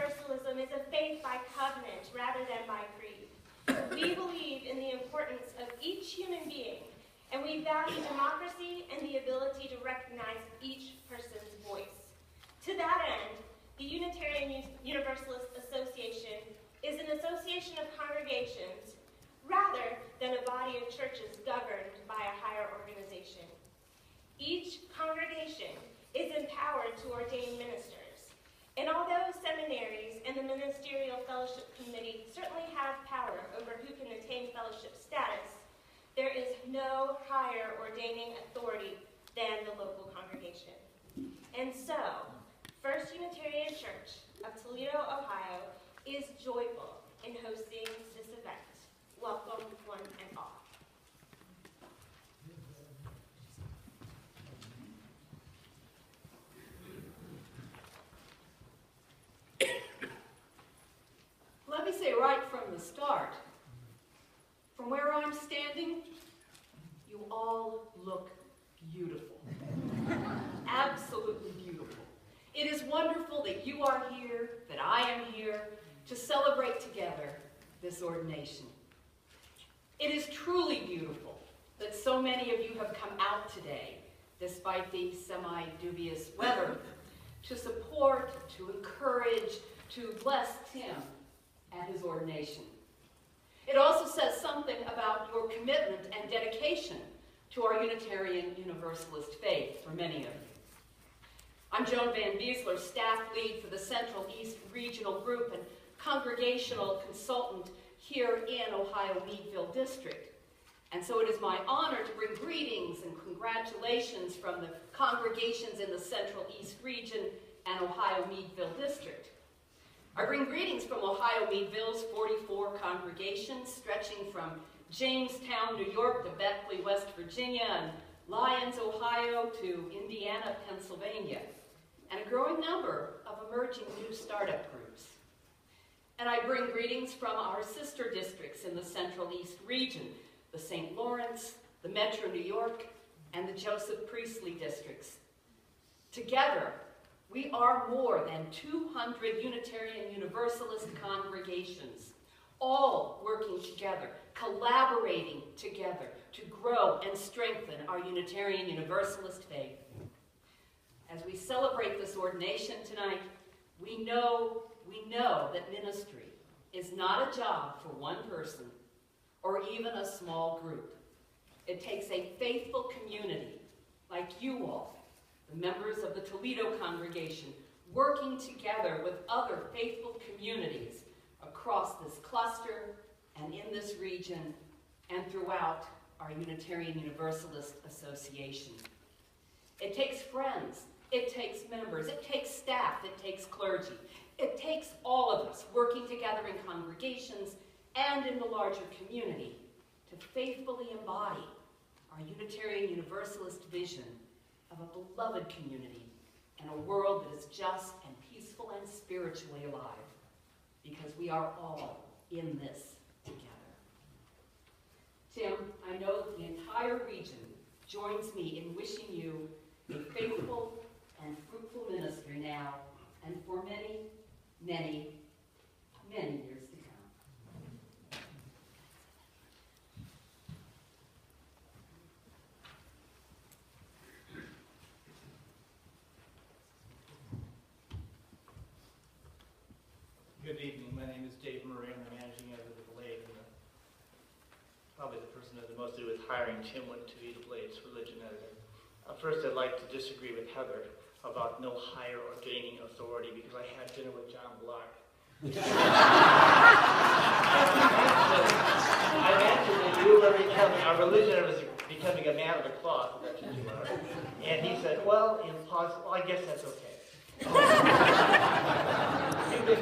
Universalism is a faith by covenant rather than by creed. We believe in the importance of each human being, and we value democracy and the ability to recognize each person's voice. To that end, the Unitarian Universalist Association is an association of congregations rather than a body of churches governed by a higher organization. Each congregation is empowered to ordain ministers. And although seminaries and the Ministerial Fellowship Committee certainly have power over who can attain fellowship status, there is no higher ordaining authority than the local congregation. And so, First Unitarian Church of Toledo, Ohio, is joyful in hosting this event. Welcome, one and all. Let me say right from the start, from where I'm standing, you all look beautiful. Absolutely beautiful. It is wonderful that you are here, that I am here, to celebrate together this ordination. It is truly beautiful that so many of you have come out today, despite the semi-dubious weather, to support, to encourage, to bless Tim at his ordination. It also says something about your commitment and dedication to our Unitarian Universalist faith for many of you. I'm Joan Van Biesler, staff lead for the Central East Regional Group and congregational consultant here in Ohio Meadville District. And so it is my honor to bring greetings and congratulations from the congregations in the Central East Region and Ohio Meadville District. I bring greetings from Ohio Meadville's 44 congregations, stretching from Jamestown, New York to Beckley, West Virginia, and Lyons, Ohio to Indiana, Pennsylvania, and a growing number of emerging new startup groups. And I bring greetings from our sister districts in the Central East region, the St. Lawrence, the Metro New York, and the Joseph Priestley districts. Together, we are more than 200 Unitarian Universalist congregations, all working together, collaborating together to grow and strengthen our Unitarian Universalist faith. As we celebrate this ordination tonight, we know that ministry is not a job for one person or even a small group. It takes a faithful community like you all, the members of the Toledo congregation, working together with other faithful communities across this cluster and in this region and throughout our Unitarian Universalist Association. It takes friends, it takes members, it takes staff, it takes clergy. It takes all of us working together in congregations and in the larger community to faithfully embody our Unitarian Universalist vision of a beloved community and a world that is just and peaceful and spiritually alive, because we are all in this together. Tim, I know that the entire region joins me in wishing you a faithful and fruitful ministry now and for many, many, many years to come. Good evening. My name is Dave Murray. I'm the managing editor of The Blade, and probably the person who had the most to do with hiring Tim went to be The Blade's religion editor. First, I'd like to disagree with Heather about no higher ordaining authority, because I had dinner with John Block. I mentioned that you were becoming, our religion was becoming a man of the cloth, that's what you are. And he said, well, impossible. I guess that's okay. You did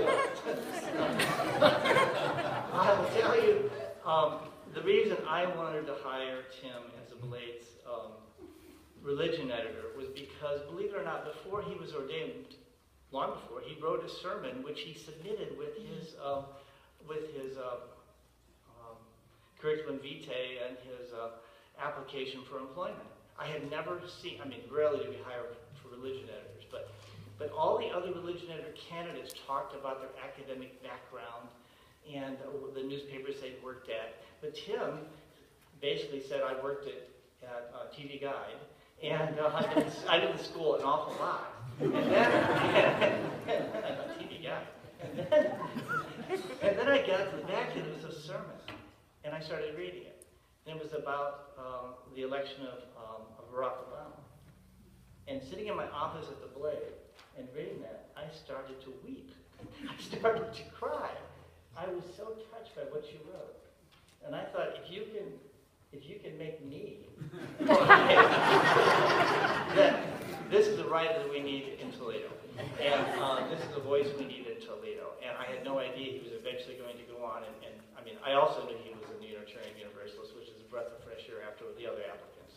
I will tell you, the reason I wanted to hire Tim as the Blade's religion editor was because, believe it or not, before he was ordained, long before, he wrote a sermon which he submitted with his curriculum vitae and his application for employment. I had never seen, I mean, rarely do we hire for religion editors, but But all the other religion editor candidates talked about their academic background and the newspapers they'd worked at. But Tim basically said, I worked at TV Guide, and I did the school an awful lot. And then, TV Guide. And then I got to the back, and it was a sermon, and I started reading it. And it was about the election of Barack Obama. And sitting in my office at the Blade and reading that, I started to weep. I started to cry. I was so touched by what you wrote. And I thought, if you can make me, that this is the writer that we need in Toledo. And this is the voice we need in Toledo. And I had no idea he was eventually going to go on. And I mean, I also knew he was a Unitarian Universalist, which is a breath of fresh air after the other applicants.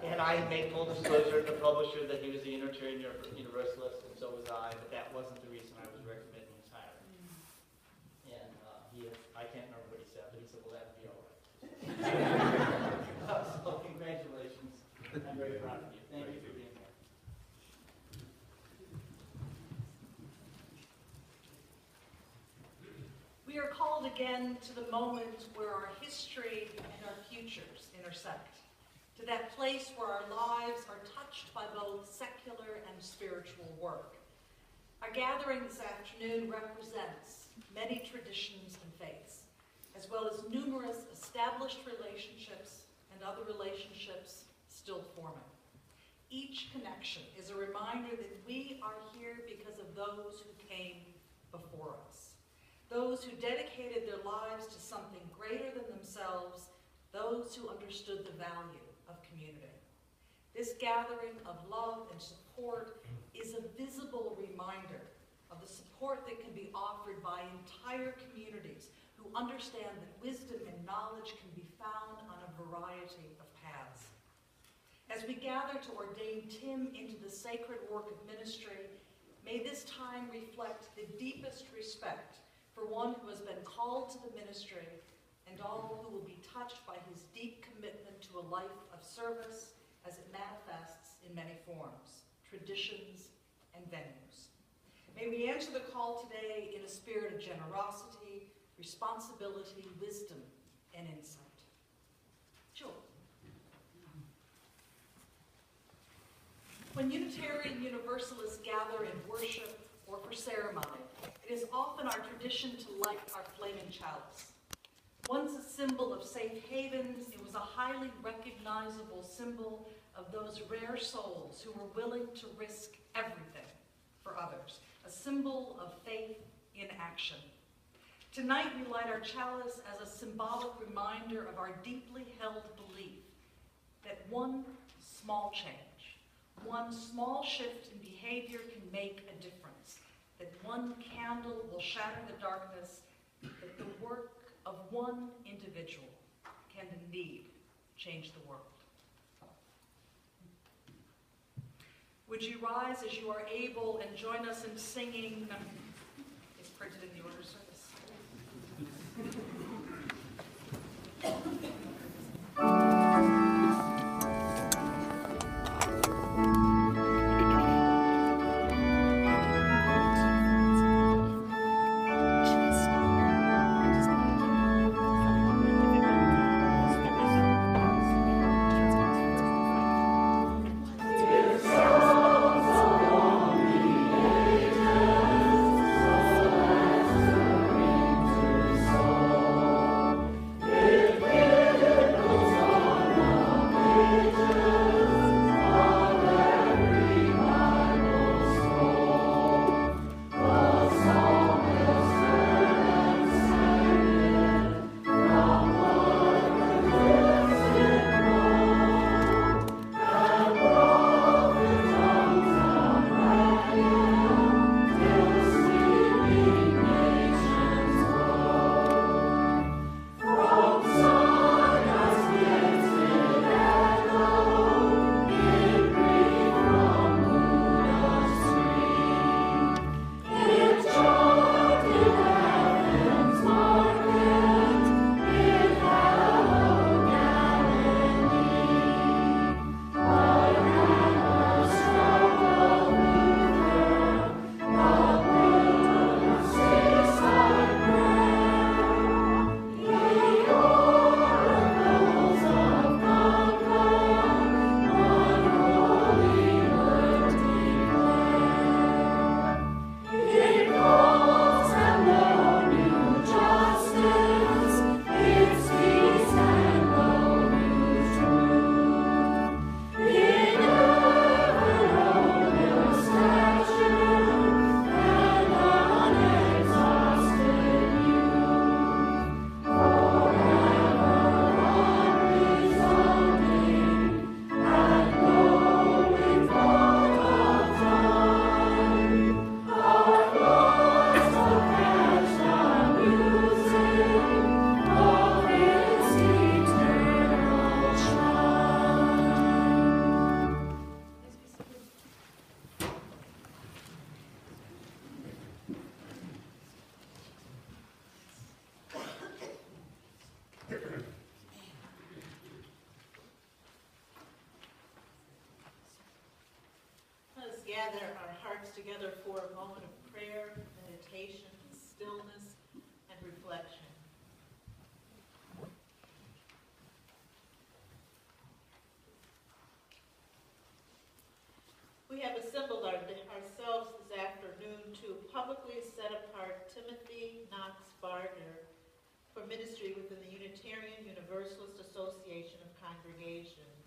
And I made full disclosure to the publisher that he was a Unitarian Universalist, and so was I, but that wasn't the reason I was recommending his hiring. And I can't remember what he said, but he said, well, that'd be all right. So congratulations. I'm very proud of you. Thank you for being here. We are called again to the moment where our history and our futures intersect, to that place where our lives are touched by both secular and spiritual work. Our gathering this afternoon represents many traditions and faiths, as well as numerous established relationships and other relationships still forming. Each connection is a reminder that we are here because of those who came before us, those who dedicated their lives to something greater than themselves, those who understood the value of community. This gathering of love and support is a visible reminder of the support that can be offered by entire communities who understand that wisdom and knowledge can be found on a variety of paths. As we gather to ordain Tim into the sacred work of ministry, may this time reflect the deepest respect for one who has been called to the ministry and all who will be touched by his deep commitment to a life of service as it manifests in many forms, traditions, and venues. May we answer the call today in a spirit of generosity, responsibility, wisdom, and insight. Jill. When Unitarian Universalists gather in worship or for ceremony, it is often our tradition to light our flaming chalice. Once a symbol of safe havens, it was a highly recognizable symbol of those rare souls who were willing to risk everything for others, a symbol of faith in action. Tonight we light our chalice as a symbolic reminder of our deeply held belief that one small change, one small shift in behavior can make a difference, that one candle will shatter the darkness, that the work of one individual can indeed change the world. Would you rise as you are able and join us in singing, it's printed in the order of service. Thank you. Let us gather our hearts together for a moment of prayer, meditation, stillness, and reflection. We have assembled ourselves this afternoon to publicly set apart Timothy Knox Barger for ministry within the Unitarian Universalist Association of Congregations.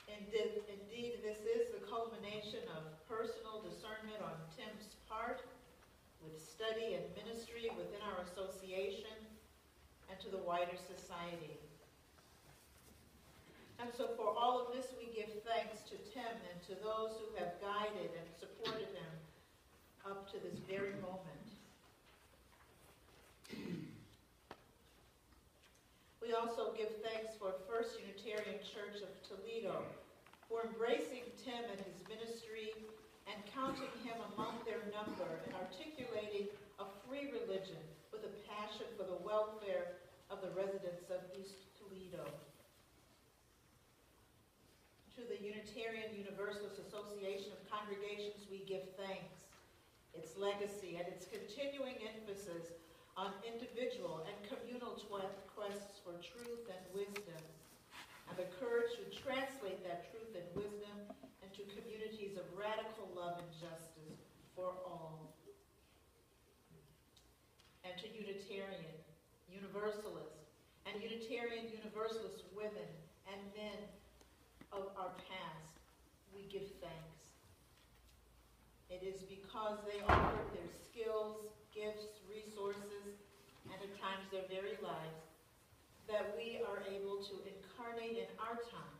Indeed, this is the culmination of personal discernment on Tim's part, with study and ministry within our association and to the wider society. And so for all of this, we give thanks to Tim and to those who have guided and supported him up to this very moment. We also give thanks for First Unitarian Church of Toledo for embracing Tim and his ministry and counting him among their number and articulating a free religion with a passion for the welfare of the residents of East Toledo. To the Unitarian Universalist Association of Congregations, we give thanks. Its legacy and its continuing emphasis on individual and communal quests for truth and wisdom, and the courage to translate that truth and wisdom into communities of radical love and justice for all. And to Unitarian, Universalist, and Unitarian Universalist women and men of our past, we give thanks. It is because they offered their skills, gifts, resources, and at times their very lives, that we are able to incarnate in our time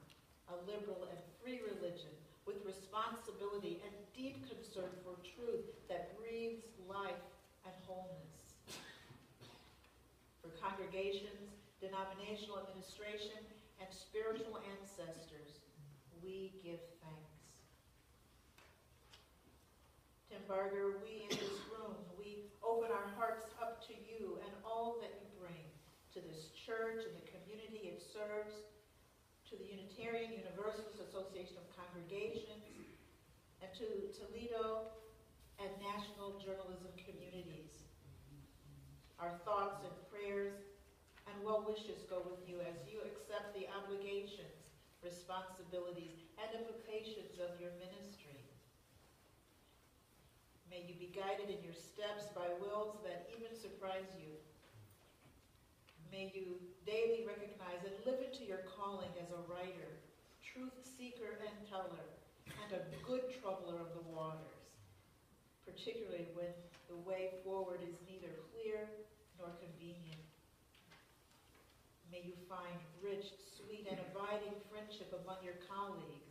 a liberal and free religion with responsibility and deep concern for truth that breathes life and wholeness. For congregations, denominational administration, and spiritual ancestors, we give thanks. Tim Barger, we in this room, we open our hearts up to you and all that you bring to this church and the community it serves, to the Unitarian Universalist Association of Congregations, and to Toledo and national journalism communities. Our thoughts and prayers and well wishes go with you as you accept the obligations, responsibilities, and implications of your ministry. May you be guided in your steps by wills that even surprise you. May you daily recognize and live into your calling as a writer, truth seeker and teller, and a good troubler of the waters, particularly when the way forward is neither clear nor convenient. May you find rich, sweet, and abiding friendship among your colleagues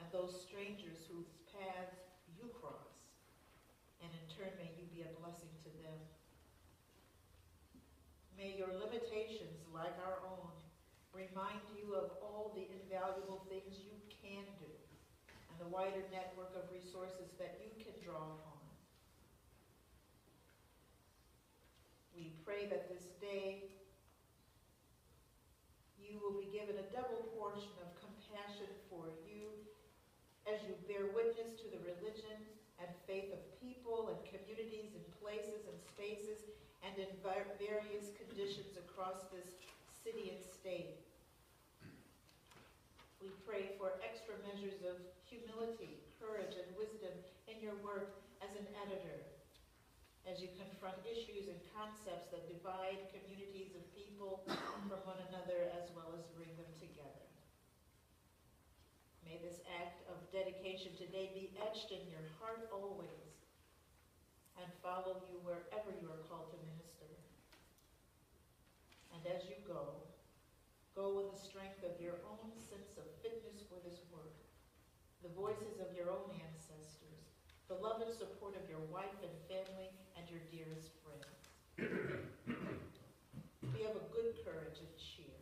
and those strangers whose paths you cross, and in turn may you be a blessing to them. May your limitations, like our own, remind you of all the invaluable things you can do and the wider network of resources that you can draw upon. We pray that this day you will be given a double portion of compassion for you as you bear witness to the religion and faith of people and communities and places and spaces and in various conditions across this city and state. We pray for extra measures of humility, courage, and wisdom in your work as an editor, as you confront issues and concepts that divide communities of people from one another as well as bring them together. May this act of dedication today be etched in your heart always and follow you wherever you are called to minister. And as you go with the strength of your own sense of fitness for this work, the voices of your own ancestors, the love and support of your wife and family and your dearest friends. Be of a good courage and cheer.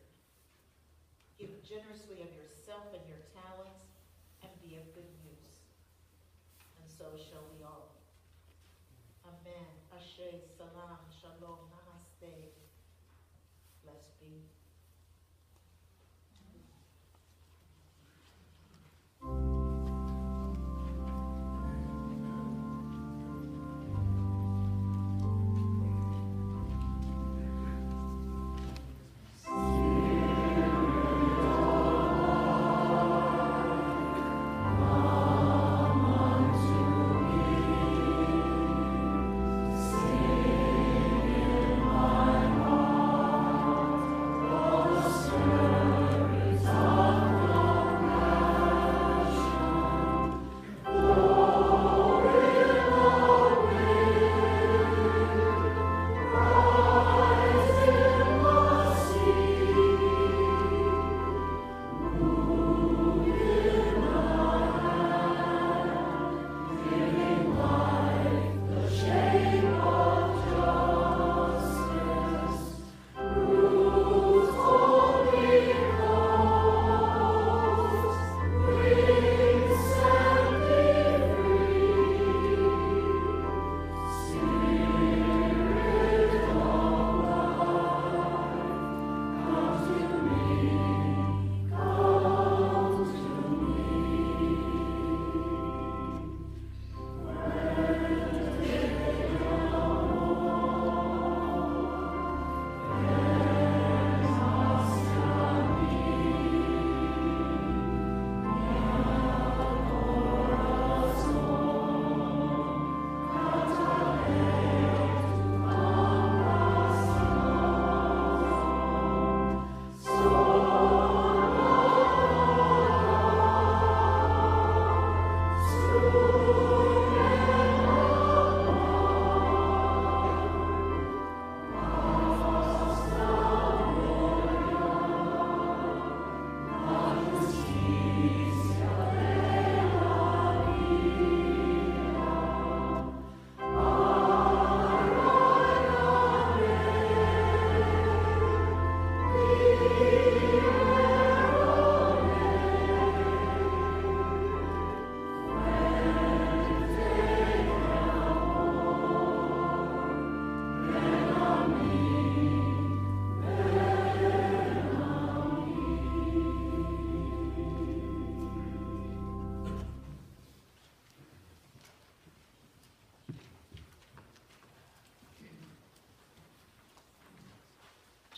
Give generously of yourself and your talents, and be of good use. And so shall we all. Amen. Ashe, salam, shalom, namaste. be.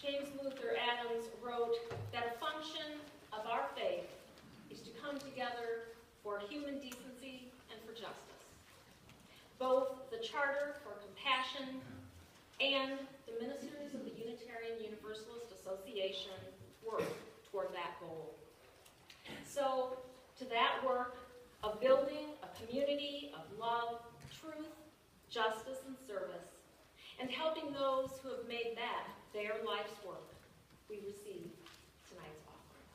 James Luther Adams wrote that a function of our faith is to come together for human decency and for justice. Both the Charter for Compassion and the ministers of the Unitarian Universalist Association work toward that goal. So, to that work of building a community of love, truth, justice, and service, and helping those who have made that their life's work, we receive tonight's offering.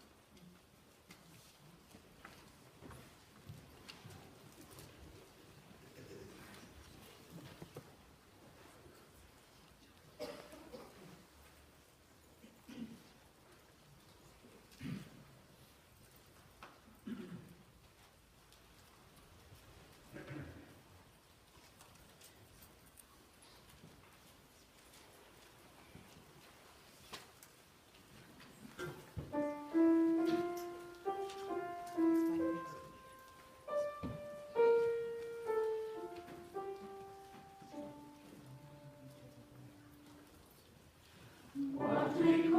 Make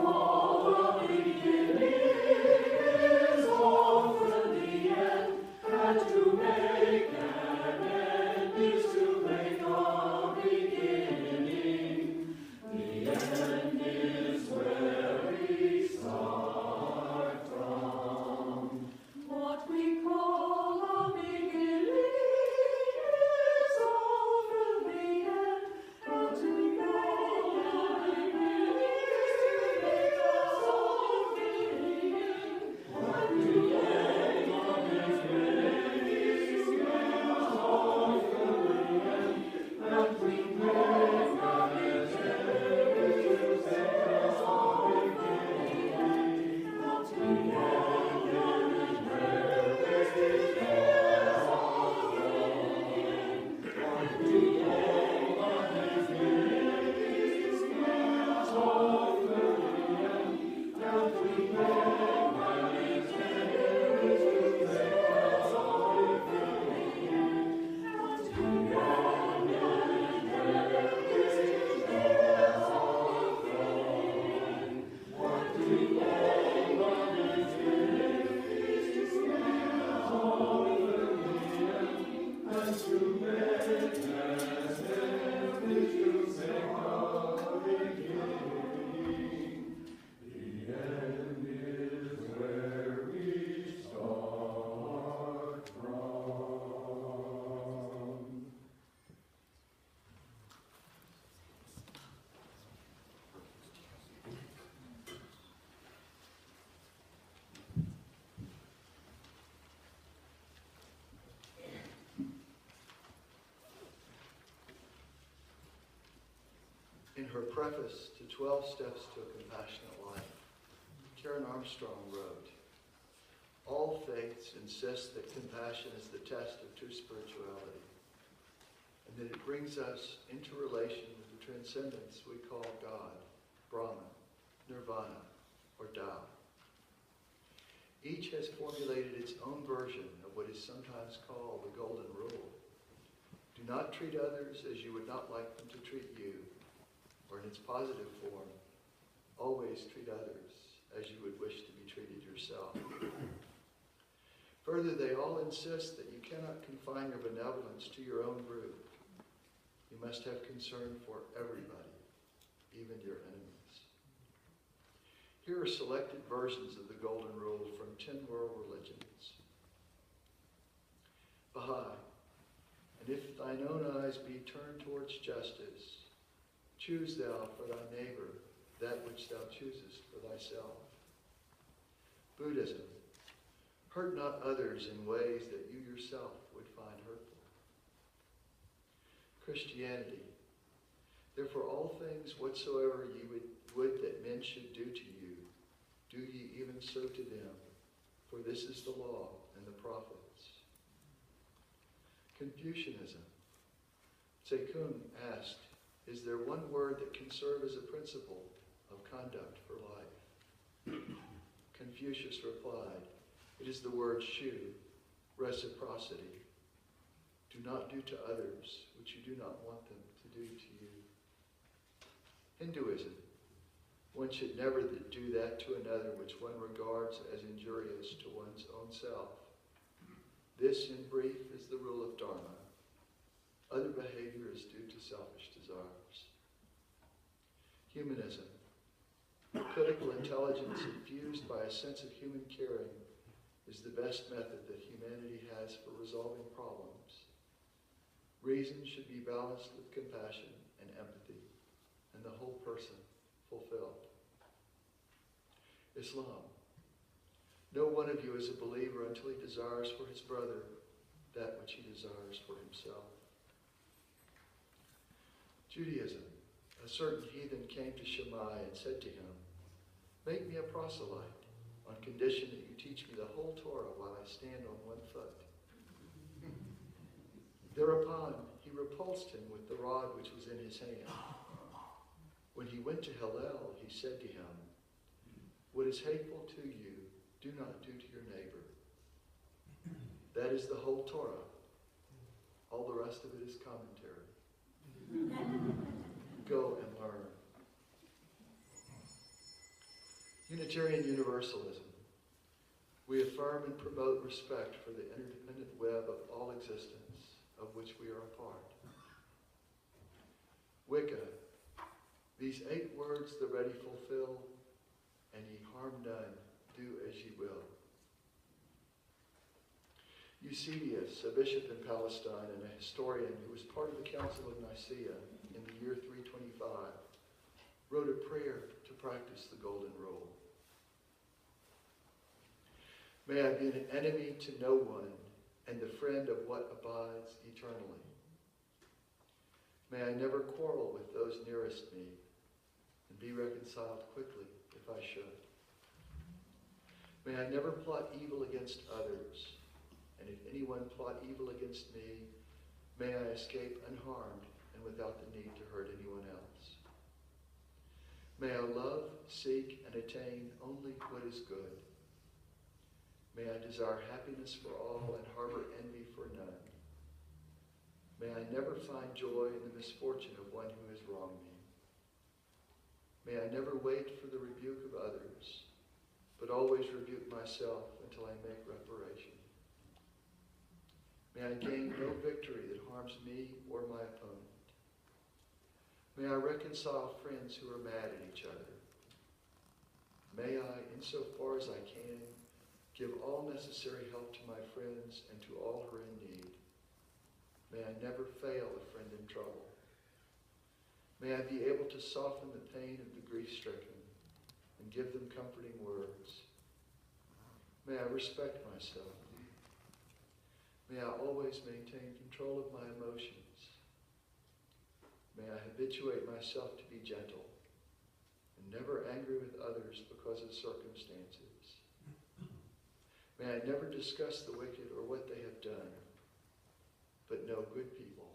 In her preface to 12 Steps to a Compassionate Life, Karen Armstrong wrote, "All faiths insist that compassion is the test of true spirituality, and that it brings us into relation with the transcendence we call God, Brahman, Nirvana, or Tao. Each has formulated its own version of what is sometimes called the Golden Rule. Do not treat others as you would not like them to treat you, or in its positive form, always treat others as you would wish to be treated yourself. Further, they all insist that you cannot confine your benevolence to your own group. You must have concern for everybody, even your enemies." Here are selected versions of the Golden Rule from 10 world religions. Baha'i, "And if thine own eyes be turned towards justice, choose thou for thy neighbor that which thou choosest for thyself." Buddhism, "Hurt not others in ways that you yourself would find hurtful." Christianity, "Therefore all things whatsoever ye would that men should do to you, do ye even so to them, for this is the law and the prophets." Confucianism, Tse Kung asked, "Is there one word that can serve as a principle of conduct for life?" Confucius replied, "It is the word shu, reciprocity. Do not do to others which you do not want them to do to you." Hinduism, "One should never do that to another which one regards as injurious to one's own self. This, in brief, is the rule of Dharma. Other behavior is due to selfish desires." Humanism, "Critical intelligence infused by a sense of human caring is the best method that humanity has for resolving problems. Reason should be balanced with compassion and empathy, and the whole person fulfilled." Islam, "No one of you is a believer until he desires for his brother that which he desires for himself." Judaism, "A certain heathen came to Shammai and said to him, 'Make me a proselyte, on condition that you teach me the whole Torah while I stand on one foot.' Thereupon he repulsed him with the rod which was in his hand. When he went to Hillel, he said to him, 'What is hateful to you, do not do to your neighbor.' That is the whole Torah. All the rest of it is commentary. Go and learn." Unitarian Universalism, "We affirm and promote respect for the interdependent web of all existence, of which we are a part." Wicca, "These 8 words the ready fulfill, and ye harm none, do as ye will." Eusebius, a bishop in Palestine and a historian who was part of the Council of Nicaea in the year 325, wrote a prayer to practice the Golden Rule. "May I be an enemy to no one and the friend of what abides eternally. May I never quarrel with those nearest me and be reconciled quickly if I should. May I never plot evil against others, and if anyone plot evil against me, may I escape unharmed and without the need to hurt anyone else. May I love, seek, and attain only what is good. May I desire happiness for all and harbor envy for none. May I never find joy in the misfortune of one who has wronged me. May I never wait for the rebuke of others, but always rebuke myself until I make reparation. May I gain no victory that harms me or my opponent. May I reconcile friends who are mad at each other. May I, insofar as I can, give all necessary help to my friends and to all who are in need. May I never fail a friend in trouble. May I be able to soften the pain of the grief-stricken and give them comforting words. May I respect myself. May I always maintain control of my emotions. May I habituate myself to be gentle and never angry with others because of circumstances. May I never discuss the wicked or what they have done, but know good people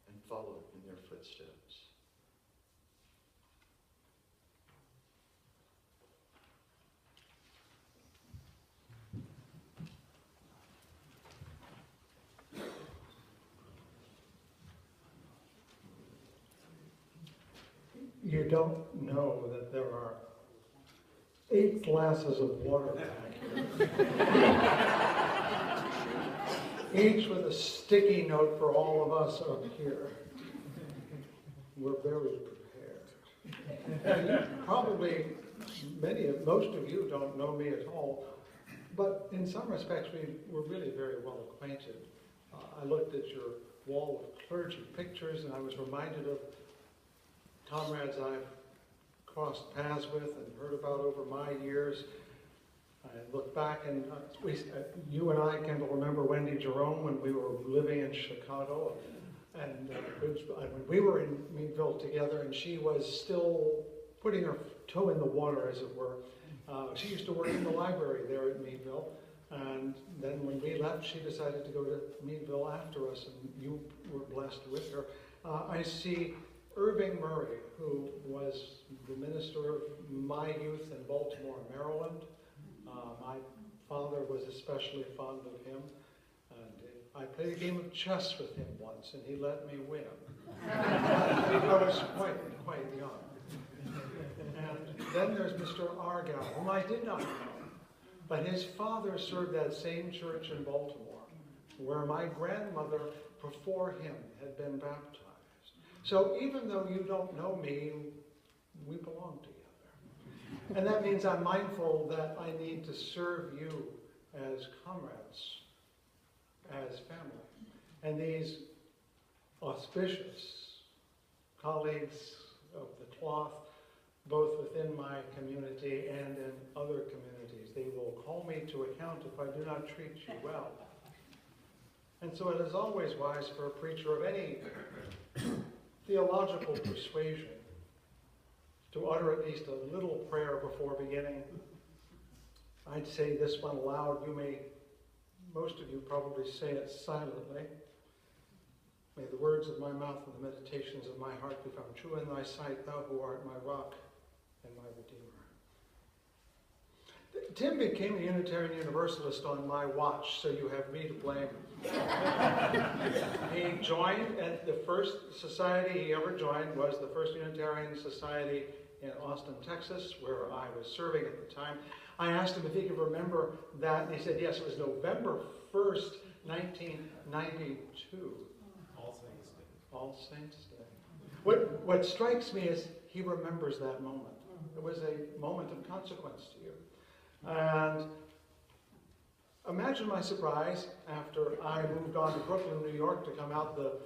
and follow in their footsteps. You don't know that there are 8 glasses of water back here. Each with a sticky note for all of us up here. We're very prepared. And probably most of you don't know me at all, but in some respects we're really very well acquainted. I looked at your wall of clergy pictures and I was reminded of comrades I've crossed paths with and heard about over my years. I look back and you and I can remember Wendy Jerome when we were living in Chicago, and when we were in Meadville together, and she was still putting her toe in the water, as it were. She used to work in the library there at Meadville, and then when we left, she decided to go to Meadville after us, and you were blessed with her. I see Irving Murray, who was the minister of my youth in Baltimore, Maryland. My father was especially fond of him, and I played a game of chess with him once, and he let me win. I was quite young. And then there's Mr. Argyle, whom I did not know, but his father served that same church in Baltimore, where my grandmother, before him, had been baptized. So even though you don't know me, we belong together. And that means I'm mindful that I need to serve you as comrades, as family. And these auspicious colleagues of the cloth, both within my community and in other communities, they will call me to account if I do not treat you well. And so it is always wise for a preacher of any theological persuasion to utter at least a little prayer before beginning. I'd say this one aloud. Most of you probably say it silently. May the words of my mouth and the meditations of my heart be found true in thy sight, thou who art my rock and my Redeemer. Tim became a Unitarian Universalist on my watch, so you have me to blame. He joined, and the first society he ever joined was the First Unitarian Society in Austin, Texas, where I was serving at the time. I asked him if he could remember that, and he said, yes, it was November 1st, 1992. All Saints Day. What strikes me is he remembers that moment. It was a moment of consequence to you. And imagine my surprise after I moved on to Brooklyn, New York, to come out the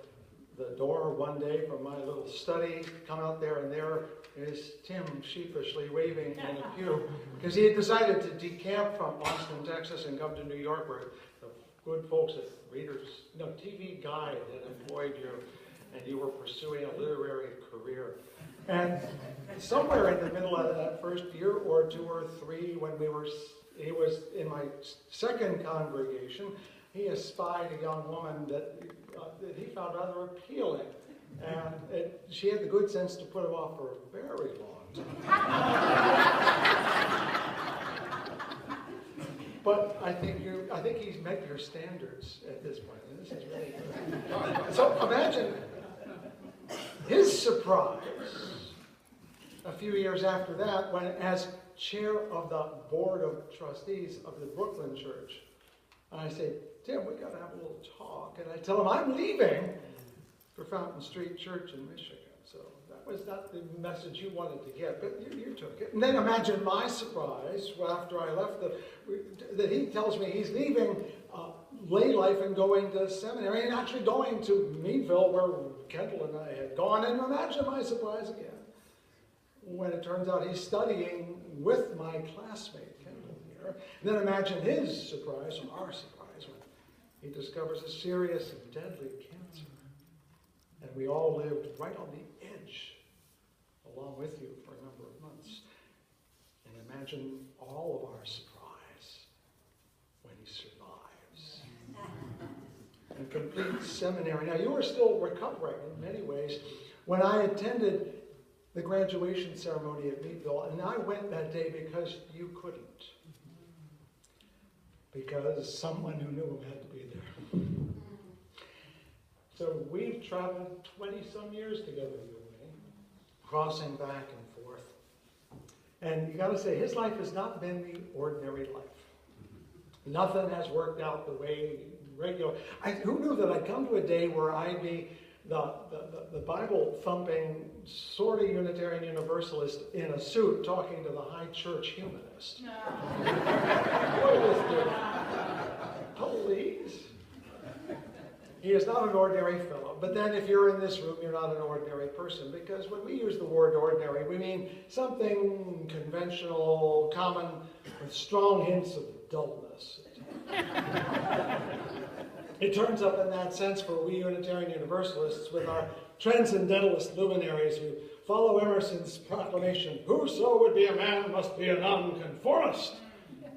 door one day from my little study, come out there, and there is Tim sheepishly waving in a pew, because he had decided to decamp from Austin, Texas, and come to New York, where the good folks at TV Guide had employed you, and you were pursuing a literary career. And somewhere in the middle of that first year or 2 or 3, when he was in my second congregation, he espied a young woman that he found rather appealing. And she had the good sense to put him off for a very long time. But I think he's met your standards at this point. And this is really good. So imagine his surprise a few years after that, when, as chair of the board of trustees of the Brooklyn Church, I say, Tim, we got to have a little talk. And I tell him I'm leaving for Fountain Street Church in Michigan. So that was not the message you wanted to get, but you took it. And then imagine my surprise after I left that he tells me he's leaving lay life and going to seminary and actually going to Meadville, where Kendall and I had gone. And imagine my surprise again when it turns out he's studying with my classmate, Kendall, here. And then imagine his surprise, or our surprise, when he discovers a serious and deadly cancer. And we all lived right on the edge, along with you for a number of months. And imagine all of our surprise when he survives. And complete seminary. Now, you were still recovering in many ways. When I attended the graduation ceremony at Meadville, and I went that day because you couldn't. Because someone who knew him had to be there. So we've traveled 20-some years together, you and me, crossing back and forth. And you got to say, his life has not been the ordinary life. Nothing has worked out the way regular. Who knew that I'd come to a day where I'd be the Bible-thumping, sort of Unitarian Universalist in a suit talking to the high church humanist? What is this? Please. He is not an ordinary fellow. But then if you're in this room, you're not an ordinary person. Because when we use the word ordinary, we mean something conventional, common, with strong hints of dullness. It turns up in that sense for we Unitarian Universalists with our transcendentalist luminaries who follow Emerson's proclamation, whoso would be a man must be a nonconformist.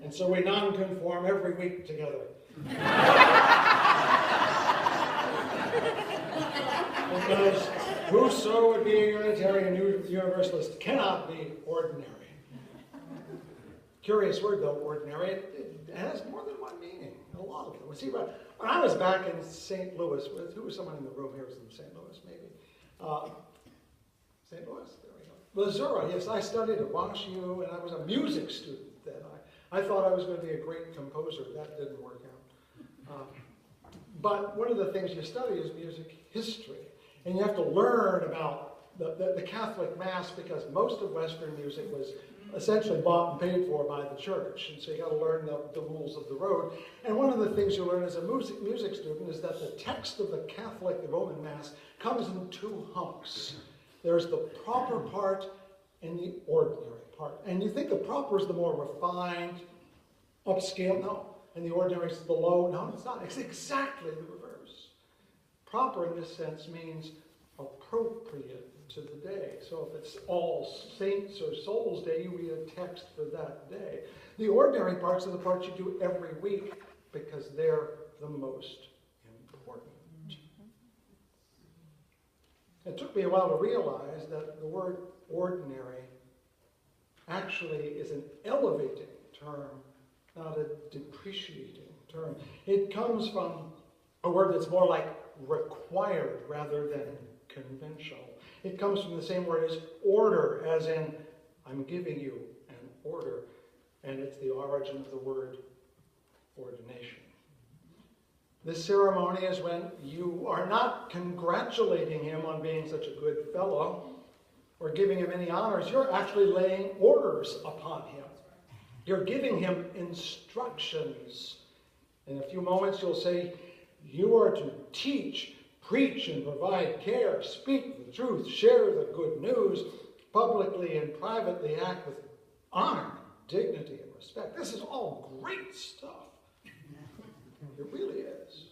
And so we nonconform every week together. Because whoso would be a Unitarian Universalist cannot be ordinary. Curious word though, ordinary. It has more than one meaning. A lot of them. See, when I was back in St. Louis, who was someone in the room here was in St. Louis, maybe? St. Louis, there we go. Missouri, yes, I studied at Wash U, and I was a music student then. I thought I was going to be a great composer. That didn't work out. But one of the things you study is music history. And you have to learn about the Catholic Mass because most of Western music was essentially bought and paid for by the church. And so you got to learn the rules of the road. And one of the things you learn as a music student is that the text of the Catholic, the Roman Mass, comes in two hunks. There's the proper part and the ordinary part. And you think the proper is the more refined, upscale? No. And the ordinary is the low? No, it's not. It's exactly the reverse. Proper in this sense means appropriate to the day. So if it's All Saints or Souls Day, you read a text for that day. The ordinary parts are the parts you do every week because they're the most important. It took me a while to realize that the word ordinary actually is an elevating term, not a depreciating term. It comes from a word that's more like required rather than conventional. It comes from the same word as order, as in, I'm giving you an order. And it's the origin of the word ordination. This ceremony is when you are not congratulating him on being such a good fellow or giving him any honors. You're actually laying orders upon him. You're giving him instructions. In a few moments you'll say, you are to teach, preach, and provide care, speak the truth, share the good news, publicly and privately act with honor, dignity, and respect. This is all great stuff. It really is.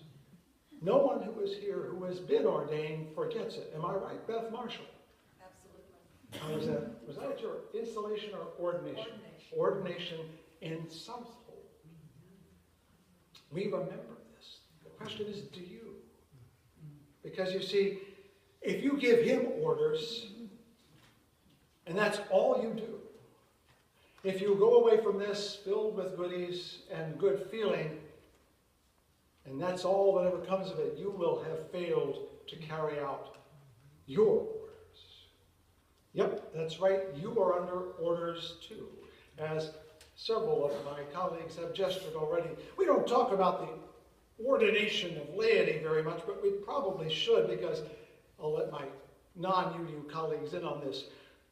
No one who is here who has been ordained forgets it. Am I right, Beth Marshall? Absolutely. Was that at your installation or ordination? Ordination in Southhold. We remember this. The question is, do you? Because you see, if you give him orders, and that's all you do, if you go away from this filled with goodies and good feeling, and that's all that ever comes of it, you will have failed to carry out your orders. Yep, that's right, you are under orders too, as several of my colleagues have gestured already. We don't talk about the ordination of laity very much, but we probably should, because I'll let my non-UU colleagues in on this.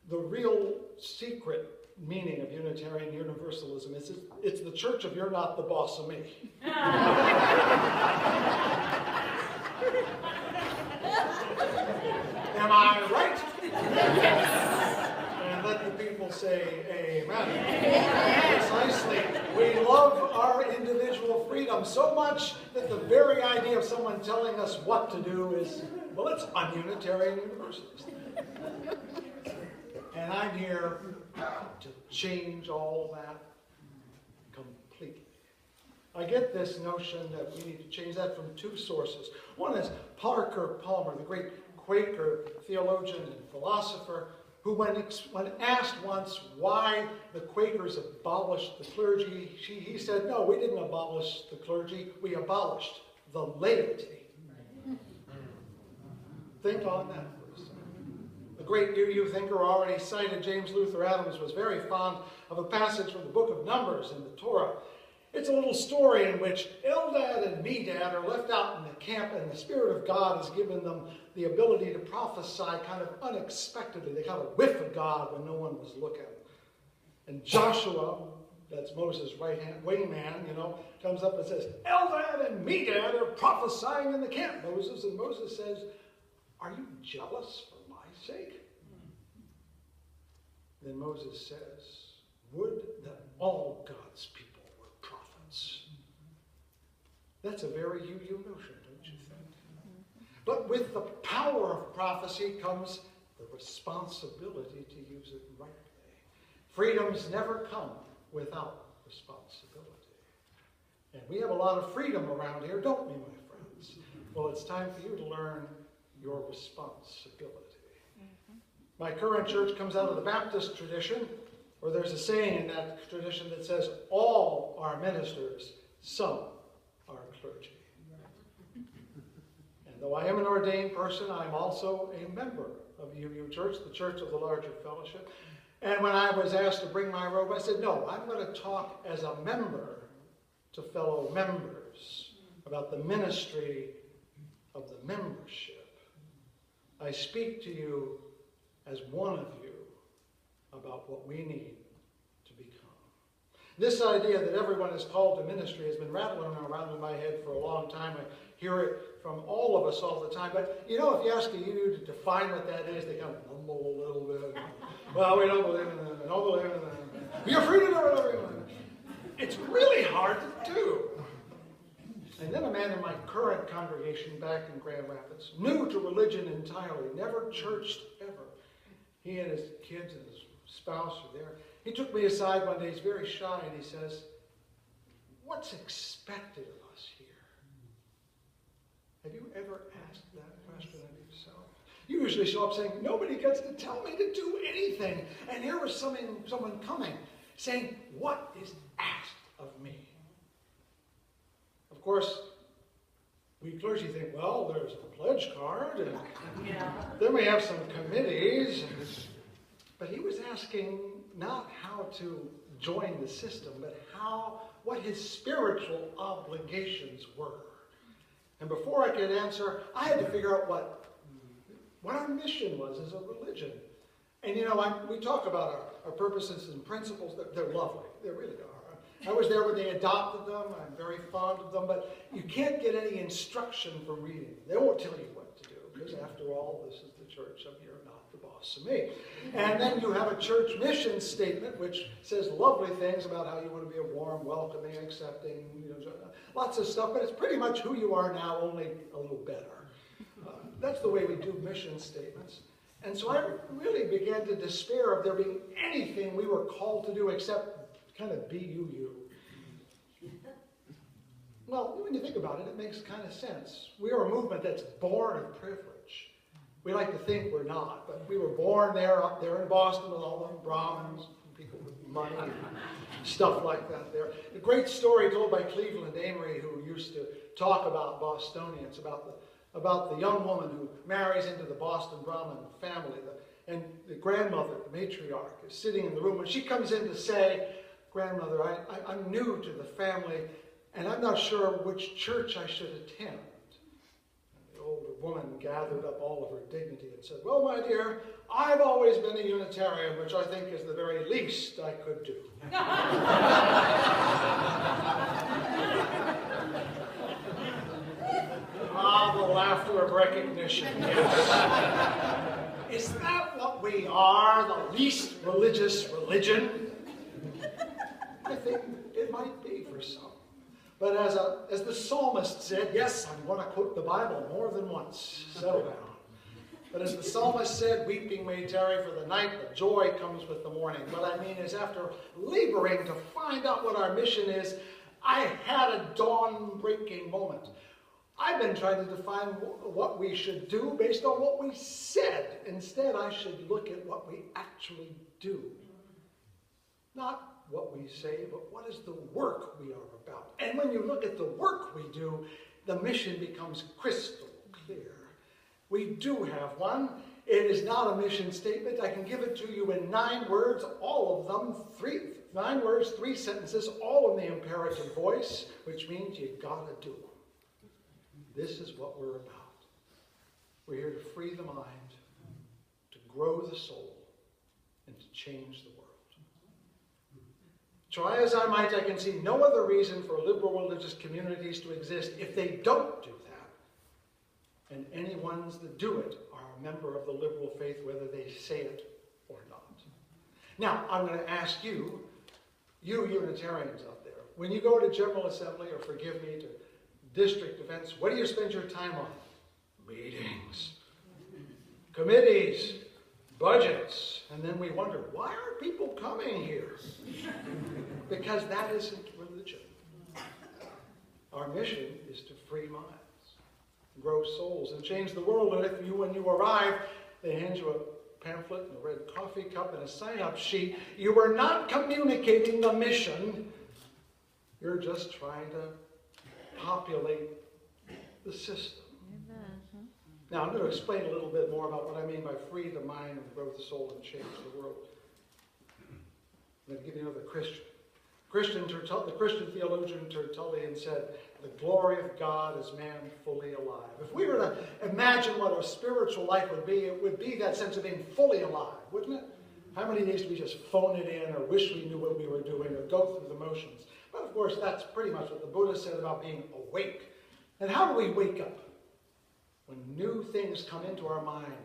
The real secret meaning of Unitarian Universalism is it's the church of you're not the boss of me. Am I right? Yes. And let the people say amen. Precisely. We love our individual freedom so much that the very idea of someone telling us what to do is Well, it's Unitarian Universalist. And I'm here to change all that completely. I get this notion that we need to change that from two sources. One is Parker Palmer, the great Quaker theologian and philosopher, who when asked once why the Quakers abolished the clergy, he said, no, we didn't abolish the clergy, we abolished the laity. Think on that for a second. The great UU thinker already cited, James Luther Adams, was very fond of a passage from the book of Numbers in the Torah. It's a little story in which Eldad and Medad are left out in the camp, and the Spirit of God has given them the ability to prophesy kind of unexpectedly. They got a whiff of God when no one was looking. And Joshua, that's Moses' right-hand wingman, comes up and says, Eldad and Medad are prophesying in the camp, Moses. And Moses says, are you jealous for my sake? Then Moses says, would that all God's people were prophets. That's a very UU notion, don't you think? But with the power of prophecy comes the responsibility to use it rightly. Freedoms never come without responsibility. And we have a lot of freedom around here, don't we, my friends? Well, it's time for you to learn your responsibility. My current church comes out of the Baptist tradition, where there's a saying in that tradition that says, all are ministers, some are clergy. And though I am an ordained person, I'm also a member of UU Church, the church of the larger fellowship. And when I was asked to bring my robe, I said, no, I'm going to talk as a member to fellow members about the ministry of the membership. I speak to you as one of you about what we need to become. This idea that everyone is called to ministry has been rattling around in my head for a long time. I hear it from all of us all the time. But, if you ask you to define what that is, they kind of mumble a little bit. Well, we don't believe in them. We don't believe in them. You're free to do whatever you want. It's really hard to do. And then a man in my current congregation back in Grand Rapids, new to religion entirely, never churched ever. He and his kids and his spouse are there. He took me aside one day, he's very shy, and he says, what's expected of us here? Have you ever asked that question of yourself? You usually show up saying, nobody gets to tell me to do anything. And here was someone coming, saying, what is asked of me? Of course, we clergy think, well, there's a pledge card, and then we have some committees. But he was asking not how to join the system, but what his spiritual obligations were. And before I could answer, I had to figure out what our mission was as a religion. And we talk about our purposes and principles. They're lovely. They really are. I was there when they adopted them. I'm very fond of them. But you can't get any instruction from reading them. They won't tell you what to do, because after all, this is the church. You're not the boss of me. And then you have a church mission statement, which says lovely things about how you want to be a warm, welcoming, accepting, lots of stuff. But it's pretty much who you are now, only a little better. That's the way we do mission statements. And so I really began to despair of there being anything we were called to do except kind of be you. Well, when you think about it, it makes kind of sense. We are a movement that's born of privilege. We like to think we're not, but we were born there, up there in Boston with all them Brahmins, people with money, and stuff like that there. A great story told by Cleveland Amory, who used to talk about Bostonians, about the young woman who marries into the Boston Brahmin family. And the grandmother, the matriarch, is sitting in the room. When she comes in to say, grandmother, I'm new to the family, and I'm not sure which church I should attend. And the older woman gathered up all of her dignity and said, well, my dear, I've always been a Unitarian, which I think is the very least I could do. The laughter of recognition, yes. Is that what we are, the least religious religion? I think it might be for some. But as the psalmist said, yes, I'm going to quote the Bible more than once. Settle down. But as the psalmist said, weeping may tarry for the night, but joy comes with the morning. What I mean is, after laboring to find out what our mission is, I had a dawn-breaking moment. I've been trying to define what we should do based on what we said. Instead, I should look at what we actually do. Not what we say, but what is the work we are about. And when you look at the work we do, the mission becomes crystal clear. We do have one. It is not a mission statement. I can give it to you in 9 words, all of them, 9 words, 3 sentences, all in the imperative voice, which means you gotta do. This is what we're about. We're here to free the mind, to grow the soul, and to change the world. Try as I might, I can see no other reason for liberal religious communities to exist if they don't do that. And any ones that do it are a member of the liberal faith, whether they say it or not. Now, I'm going to ask you Unitarians out there, when you go to General Assembly, or forgive me, to district events, what do you spend your time on? Meetings, committees, budgets. And then we wonder, why aren't people coming here? Because that isn't religion. Our mission is to free minds, grow souls, and change the world. And if you, when you arrive, they hand you a pamphlet and a red coffee cup and a sign-up sheet, you are not communicating the mission. You're just trying to populate the system. Now, I'm going to explain a little bit more about what I mean by free the mind and grow the soul and change the world. I'm going to give you another Christian. The Christian theologian Tertullian said, "The glory of God is man fully alive." If we were to imagine what a spiritual life would be, it would be that sense of being fully alive, wouldn't it? How many days do we just phone it in, or wish we knew what we were doing, or go through the motions? But of course, that's pretty much what the Buddha said about being awake. And how do we wake up? When new things come into our mind.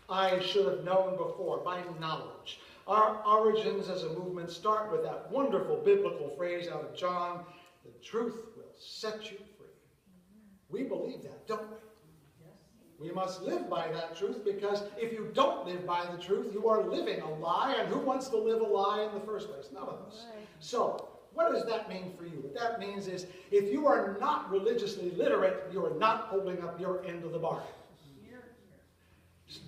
I should have known before, by knowledge. Our origins as a movement start with that wonderful biblical phrase out of John, "The truth will set you free." We believe that, don't we? We must live by that truth, because if you don't live by the truth, you are living a lie, and who wants to live a lie in the first place? None of us. So, what does that mean for you? What that means is, if you are not religiously literate, you are not holding up your end of the bargain.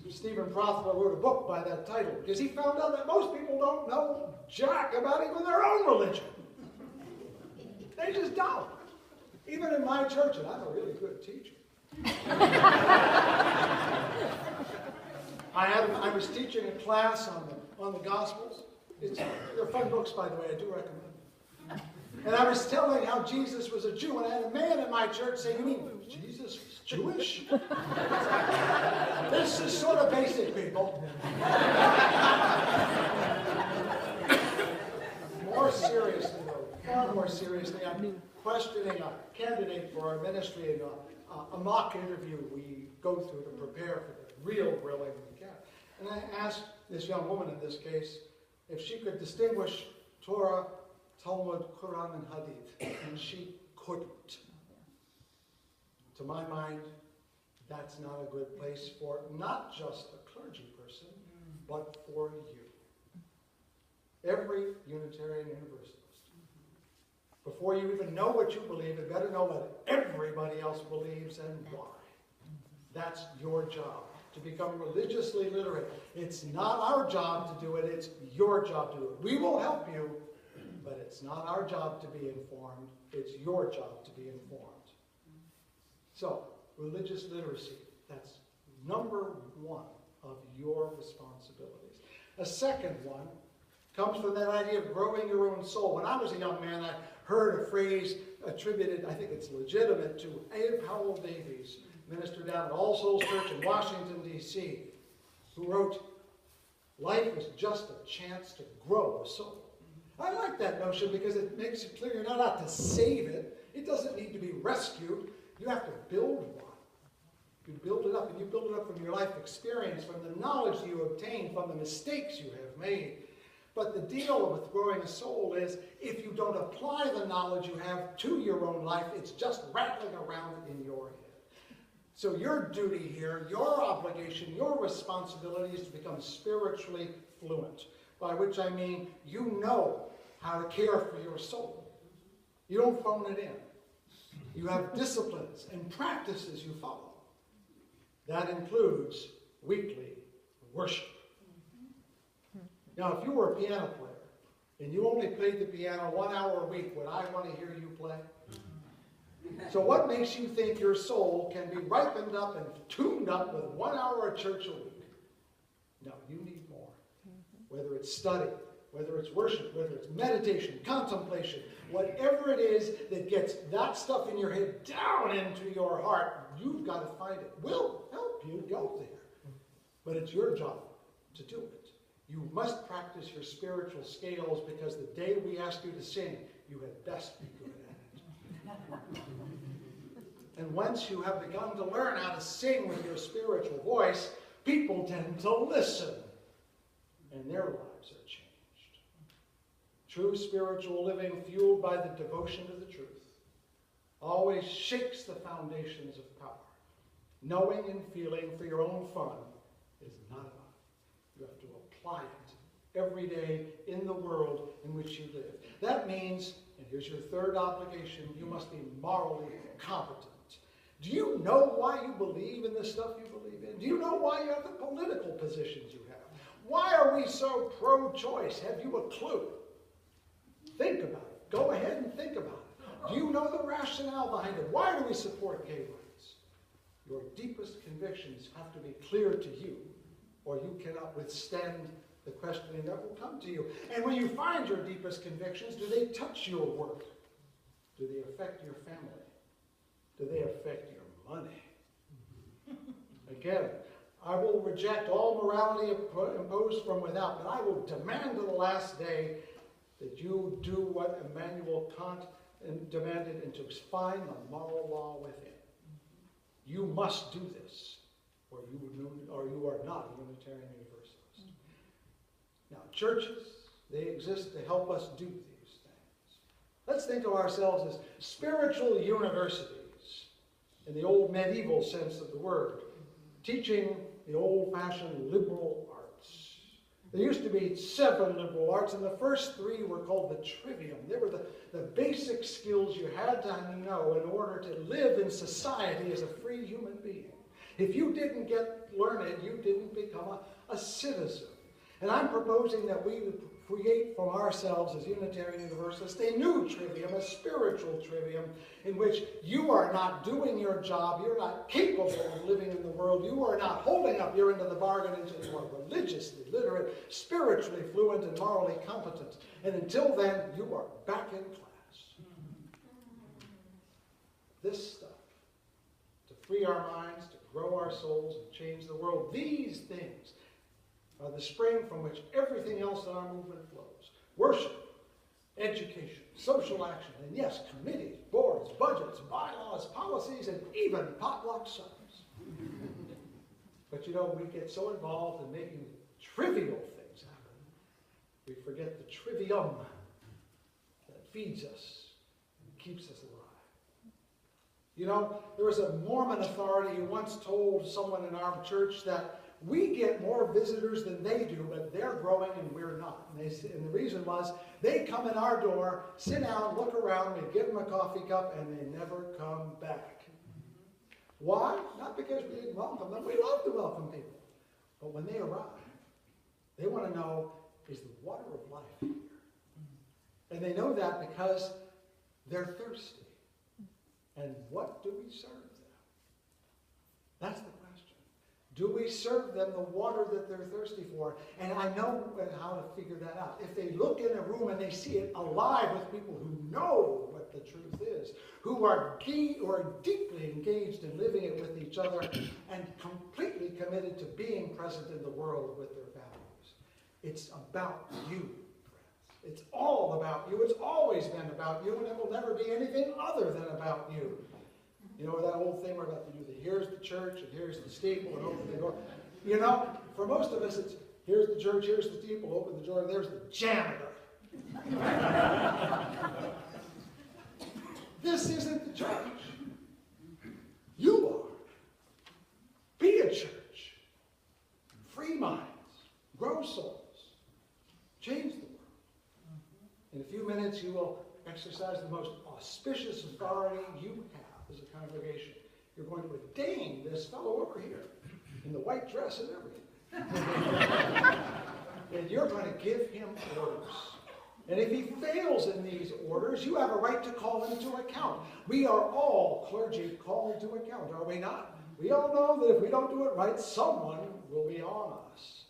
Stephen Prothero wrote a book by that title, because he found out that most people don't know jack about even their own religion. They just don't. Even in my church, and I'm a really good teacher. I was teaching a class on the Gospels. They're fun books, by the way, I do recommend them. And I was telling how Jesus was a Jew, and I had a man in my church saying, "You mean Jesus was Jewish?" This is sort of basic, people. More seriously, though, far more seriously, I'm questioning a candidate for our ministry in a mock interview we go through to prepare for the real grilling we can. And I asked this young woman in this case if she could distinguish Torah, Talmud, Quran, and Hadith, and she couldn't. To my mind, that's not a good place for not just a clergy person, but for you. Every Unitarian Universalist. Before you even know what you believe, you better know what everybody else believes and why. That's your job, to become religiously literate. It's not our job to do it, it's your job to do it. We will help you, but it's not our job to be informed, it's your job to be informed. So, religious literacy, that's number one of your responsibilities. A second one comes from that idea of growing your own soul. When I was a young man, I heard a phrase attributed, I think it's legitimate, to Abe Howell Davies, minister down at All Souls Church in Washington, D.C., who wrote, "Life is just a chance to grow a soul." I like that notion because it makes it clear you're not out to save it. It doesn't need to be rescued. You have to build one. You build it up, and you build it up from your life experience, from the knowledge you obtain, from the mistakes you have made. But the deal with growing a soul is, if you don't apply the knowledge you have to your own life, it's just rattling around in your head. So your duty here, your obligation, your responsibility is to become spiritually fluent, by which I mean you know how to care for your soul. You don't phone it in. You have disciplines and practices you follow. That includes weekly worship. Now, if you were a piano player and you only played the piano 1 hour a week, would I want to hear you play? So what makes you think your soul can be ripened up and tuned up with 1 hour of church a week? No, you need more. Whether it's study, whether it's worship, whether it's meditation, contemplation, whatever it is that gets that stuff in your head down into your heart, you've got to find it. We'll help you go there. But it's your job to do it. You must practice your spiritual scales, because the day we ask you to sing, you had best be good at it. And once you have begun to learn how to sing with your spiritual voice, people tend to listen, and their lives are changed. True spiritual living, fueled by the devotion to the truth, always shakes the foundations of power. Knowing and feeling for your own fun is not enough. You have to apply it every day in the world in which you live. That means, and here's your third obligation, you must be morally competent. Do you know why you believe in the stuff you believe in? Do you know why you have the political positions you have? Why are we so pro-choice? Have you a clue? Think about it. Go ahead and think about it. Do you know the rationale behind it? Why do we support gay rights? Your deepest convictions have to be clear to you, or you cannot withstand the questioning that will come to you. And when you find your deepest convictions, do they touch your work? Do they affect your family? Do they affect your money? Again, I will reject all morality imposed from without, but I will demand to the last day that you do what Immanuel Kant demanded, and to find the moral law within. You must do this, or you are not a Unitarian Universalist. Now, churches, they exist to help us do these things. Let's think of ourselves as spiritual universities, in the old medieval sense of the word, teaching the old-fashioned liberal arts. There used to be 7 liberal arts, and the first 3 were called the trivium. They were the basic skills you had to know in order to live in society as a free human being. If you didn't get learned, you didn't become a citizen. And I'm proposing that we create for ourselves as Unitarian Universalists a new trivium, a spiritual trivium, in which you are not doing your job, you're not capable of living in the world, you are not holding up your end of the bargain until you are religiously literate, spiritually fluent, and morally competent. And until then, you are back in class. This stuff, to free our minds, to grow our souls, and change the world, these things are the spring from which everything else in our movement flows. Worship, education, social action, and yes, committees, boards, budgets, bylaws, policies, and even potluck suppers. But you know, we get so involved in making trivial things happen, we forget the trivium that feeds us and keeps us alive. You know, there was a Mormon authority who once told someone in our church that we get more visitors than they do, but they're growing and we're not. And the reason was, they come in our door, sit down, look around, we give them a coffee cup, and they never come back. Why? Not because we didn't welcome them. We love to welcome people. But when they arrive, they want to know, is the water of life here? And they know that because they're thirsty. And what do we serve them? That's the question. Do we serve them the water that they're thirsty for? And I know how to figure that out. If they look in a room and they see it alive with people who know what the truth is, who are deeply engaged in living it with each other and completely committed to being present in the world with their values. It's about you, friends. It's all about you. It's always been about you, and it will never be anything other than about you. You know that old thing we're about to do, here's the church, and here's the steeple, and open the door. You know, for most of us, it's here's the church, here's the steeple, open the door, and there's the janitor. This isn't the church. You are. few minutes, you will exercise the most auspicious authority you have as a congregation. You're going to ordain this fellow over here in the white dress and everything. And you're going to give him orders. And if he fails in these orders, you have a right to call him to account. We are all clergy called to account, are we not? We all know that if we don't do it right, someone will be on us.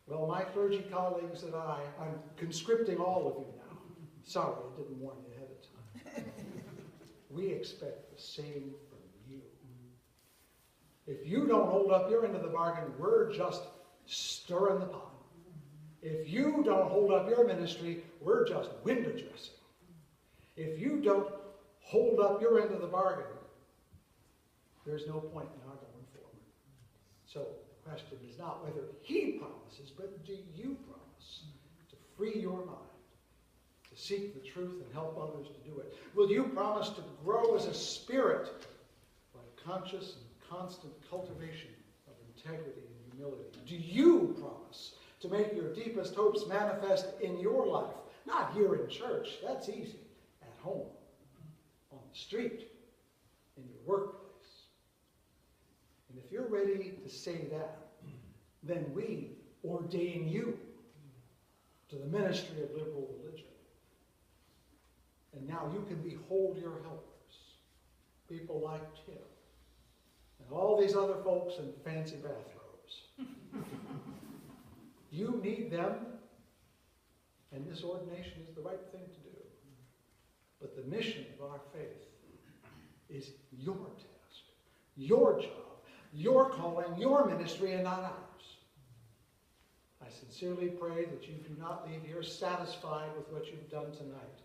Well, my clergy colleagues and I'm conscripting all of you now. Sorry, I didn't warn you ahead of time. We expect the same from you. If you don't hold up your end of the bargain, we're just stirring the pot. If you don't hold up your ministry, we're just window dressing. If you don't hold up your end of the bargain, there's no point in our going forward. So the question is not whether he promises, but do you promise to free your mind, to seek the truth and help others to do it? Will you promise to grow as a spirit by conscious and constant cultivation of integrity and humility? Do you promise to make your deepest hopes manifest in your life? Not here in church, that's easy. At home, on the street, in your workplace. And if you're ready to say that, then we ordain you to the ministry of liberal religion. And now you can behold your helpers, people like Tim, and all these other folks in fancy bathrobes. You need them, and this ordination is the right thing to do. But the mission of our faith is your task, your job, your calling, your ministry, and not ours. I sincerely pray that you do not leave here satisfied with what you've done tonight,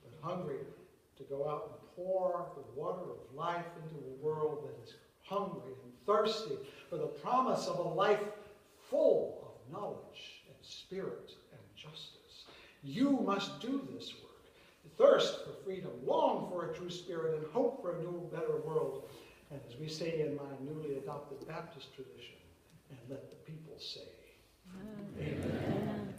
but hungry to go out and pour the water of life into a world that is hungry and thirsty for the promise of a life full of knowledge and spirit and justice. You must do this work. Thirst for freedom, long for a true spirit, and hope for a new, better world. And as we say in my newly adopted Baptist tradition, and let the people say, Amen. Amen.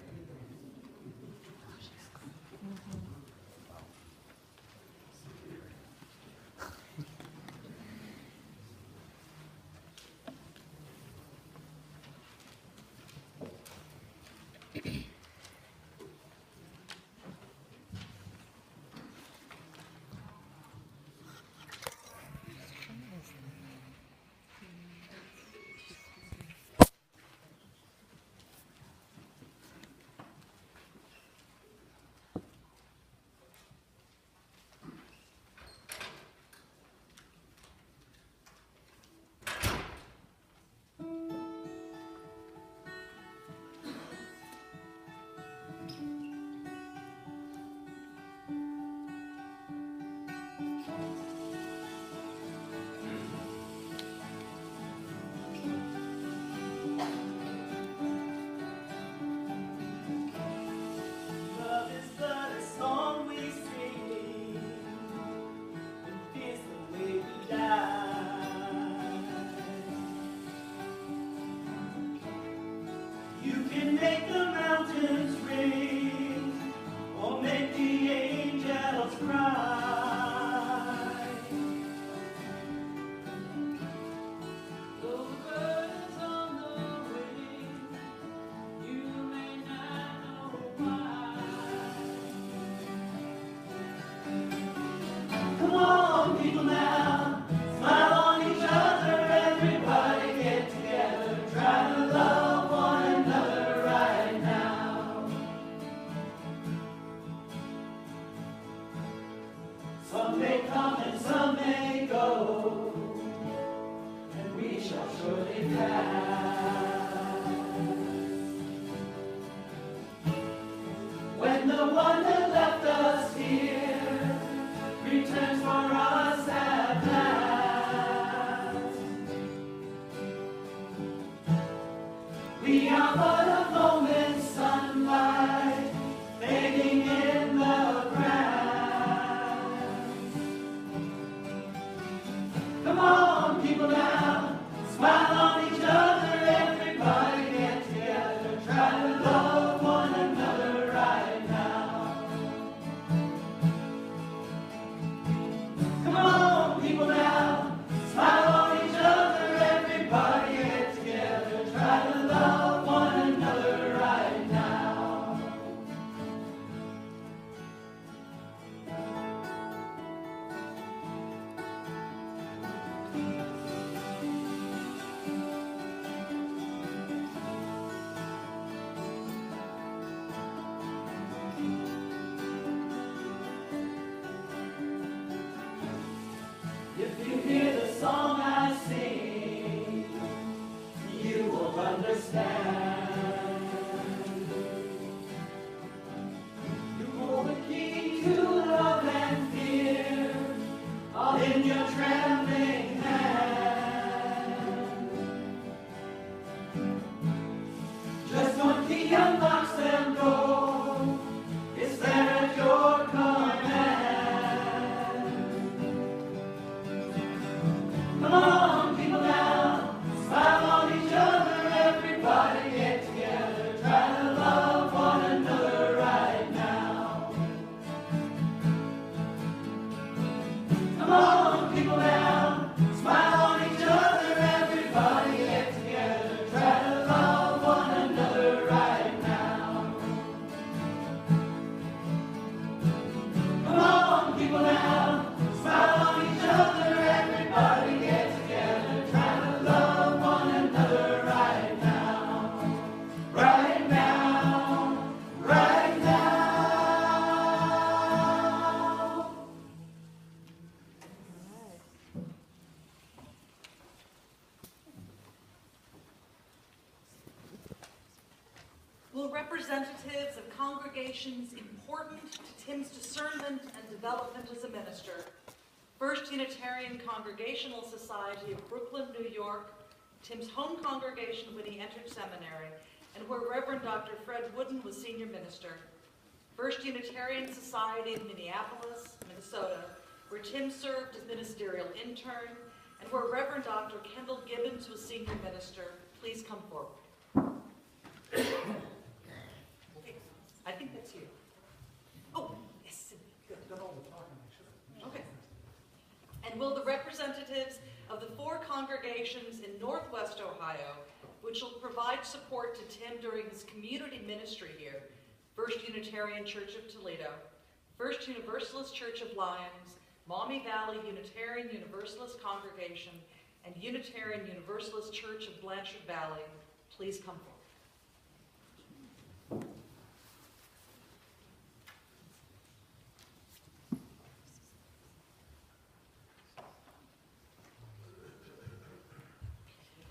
Smile on each other, everybody get together, try to love one another right now. representatives of congregations important to Tim's discernment and development as a minister, First Unitarian Congregational Society of Brooklyn, New York, Tim's home congregation when he entered seminary, and where Reverend Dr. Fred Wooden was senior minister, First Unitarian Society of Minneapolis, Minnesota, where Tim served as ministerial intern, and where Reverend Dr. Kendall Gibbons was senior minister. Please come forward. I think that's you. Oh, yes, good. Okay. And will the representatives of the 4 congregations in Northwest Ohio, which will provide support to Tim during his community ministry here, First Unitarian Church of Toledo, First Universalist Church of Lyons, Maumee Valley Unitarian Universalist Congregation, and Unitarian Universalist Church of Blanchard Valley, please come forward.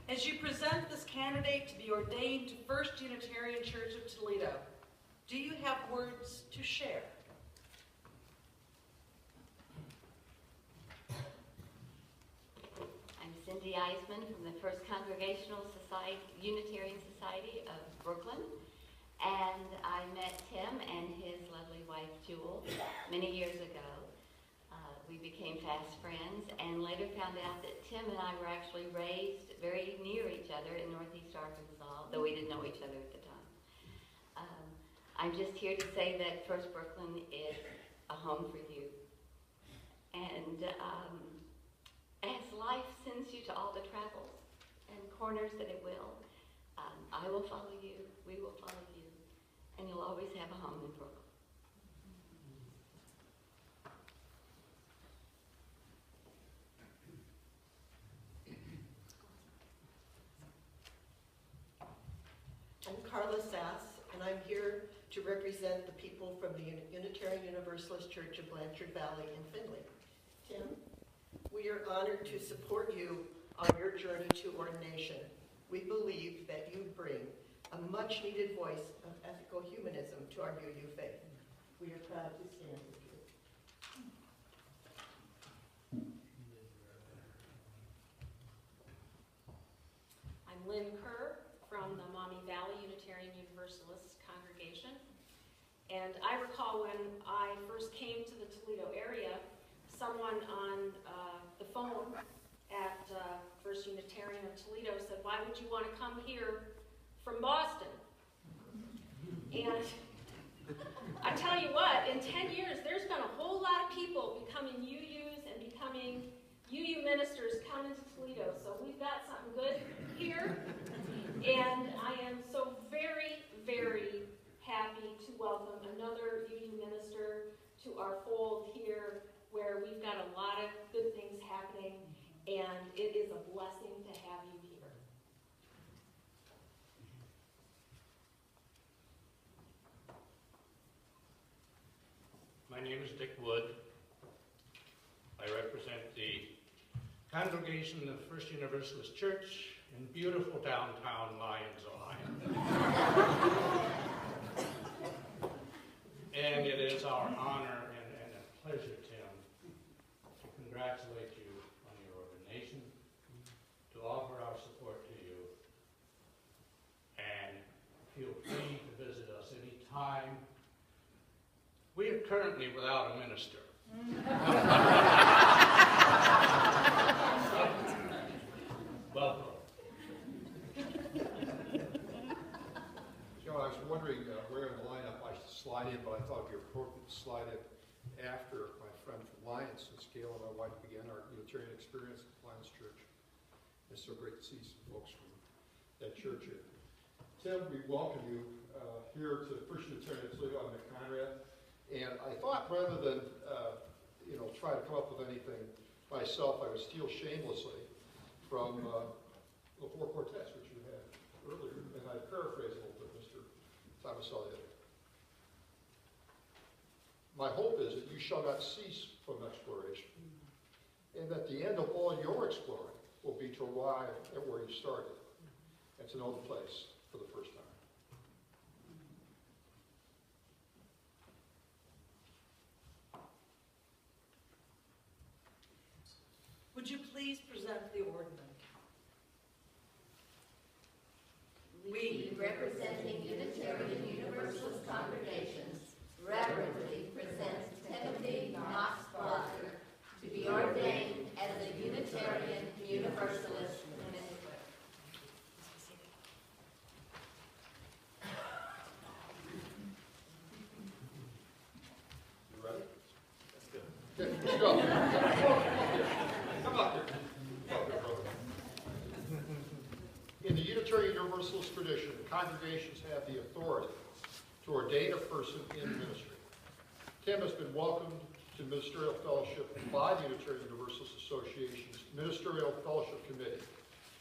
As you present this candidate to be ordained to First Unitarian Church of Toledo, do you have words to share? I'm Cindy Eisman from the First Congregational Society, Unitarian Society of Brooklyn, and I met Tim and his lovely wife Jewel many years ago. We became fast friends and later found out that Tim and I were actually raised very near each other in Northeast Arkansas, though we didn't know each other at the time. I'm just here to say that First Brooklyn is a home for you. And as life sends you to all the travels and corners that it will, I will follow you, we will follow you, and you'll always have a home in Brooklyn. I'm Carla Sass, and I'm here to represent the people from the Unitarian Universalist Church of Blanchard Valley in Findlay. Tim, we are honored to support you on your journey to ordination. We believe that you bring a much-needed voice of ethical humanism to our UU faith. We are proud to stand with you. I'm Lynn Kerr from the Maumee Valley Unitarian Universalist Congregation. And I recall when I first came to the Toledo area, someone on the phone at First Unitarian of Toledo said, "Why would you want to come here from Boston?" And I tell you what, in 10 years, there's been a whole lot of people becoming UUs and becoming UU ministers coming to Toledo. So we've got something good here. And I am so very, very happy to welcome another UU minister to our fold here, where we've got a lot of good things happening, and it is a blessing to have you here. My name is Dick Wood. I represent the congregation of First Universalist Church in beautiful downtown Lyons, Ohio. And it is our honor and a pleasure, Tim, to congratulate you on your ordination, to offer our support to you, and feel free to visit us anytime. We are currently without a minister. Welcome. Joe, I was wondering where in the lineup I should slide in, but I thought it'd be appropriate to slide in after my friend from Lyons, since Gail and my wife began our Unitarian experience at Lyons Church. It's so great to see some folks from that church here. Tim, we welcome you here to First Unitarian Toledo. I'm Nick Conrad, and I thought rather than try to come up with anything myself, I would steal shamelessly from the four quartets which you had earlier, and I paraphrase a little bit, Mr. Thomas Elliott. My hope is that you shall not cease from exploration, and that the end of all your exploring will be to arrive at where you started, and to know the place for the first time. Would you please present the ordinance? We, representing Unitarian Universalist congregations, reverently present Timothy Knox Barger to be ordained as a Unitarian Universalist minister. You ready? Okay, let's go. Come up here. Come up here, brother. In the Unitarian Universalist tradition, congregations have the authority to ordain a person in ministry. Tim has been welcomed to ministerial fellowship by the Unitarian Universalist Association's Ministerial Fellowship Committee,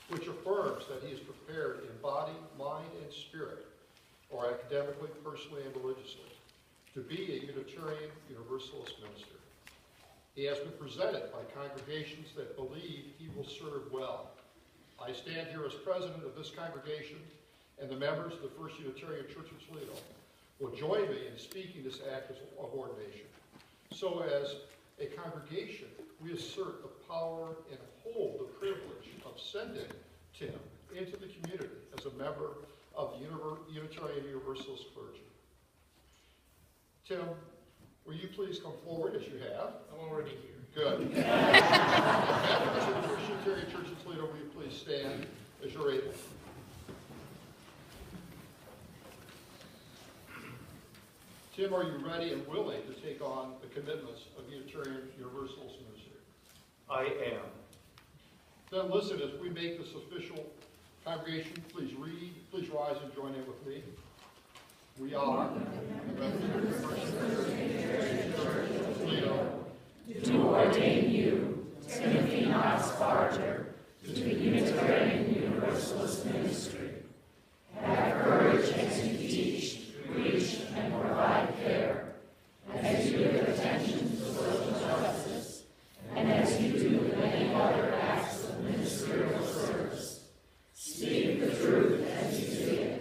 which affirms that he is prepared in body, mind, and spirit, or academically, personally, and religiously, to be a Unitarian Universalist minister. He has been presented by congregations that believe he will serve well. I stand here as president of this congregation, and the members of the First Unitarian Church of Toledo will join me in speaking this act of ordination. So as a congregation, we assert the power and hold the privilege of sending Tim into the community as a member of the Unitarian Universalist clergy. Tim, will you please come forward as you have? I'm already here. Good. Members of the First Unitarian Church of Toledo, will you please stand as you're able? Tim, are you ready and willing to take on the commitments of Unitarian Universalist ministry? I am. Then listen, as we make this official, congregation, please rise and join in with me. We are the members of the First Unitarian Church of Toledo, do ordain you, Timothy Knox Barger, to the Unitarian Universalist ministry. Have courage as you teach, preach, and provide care, as you give attention to social justice, and as you do many other acts of ministerial service. Speak the truth as you see it.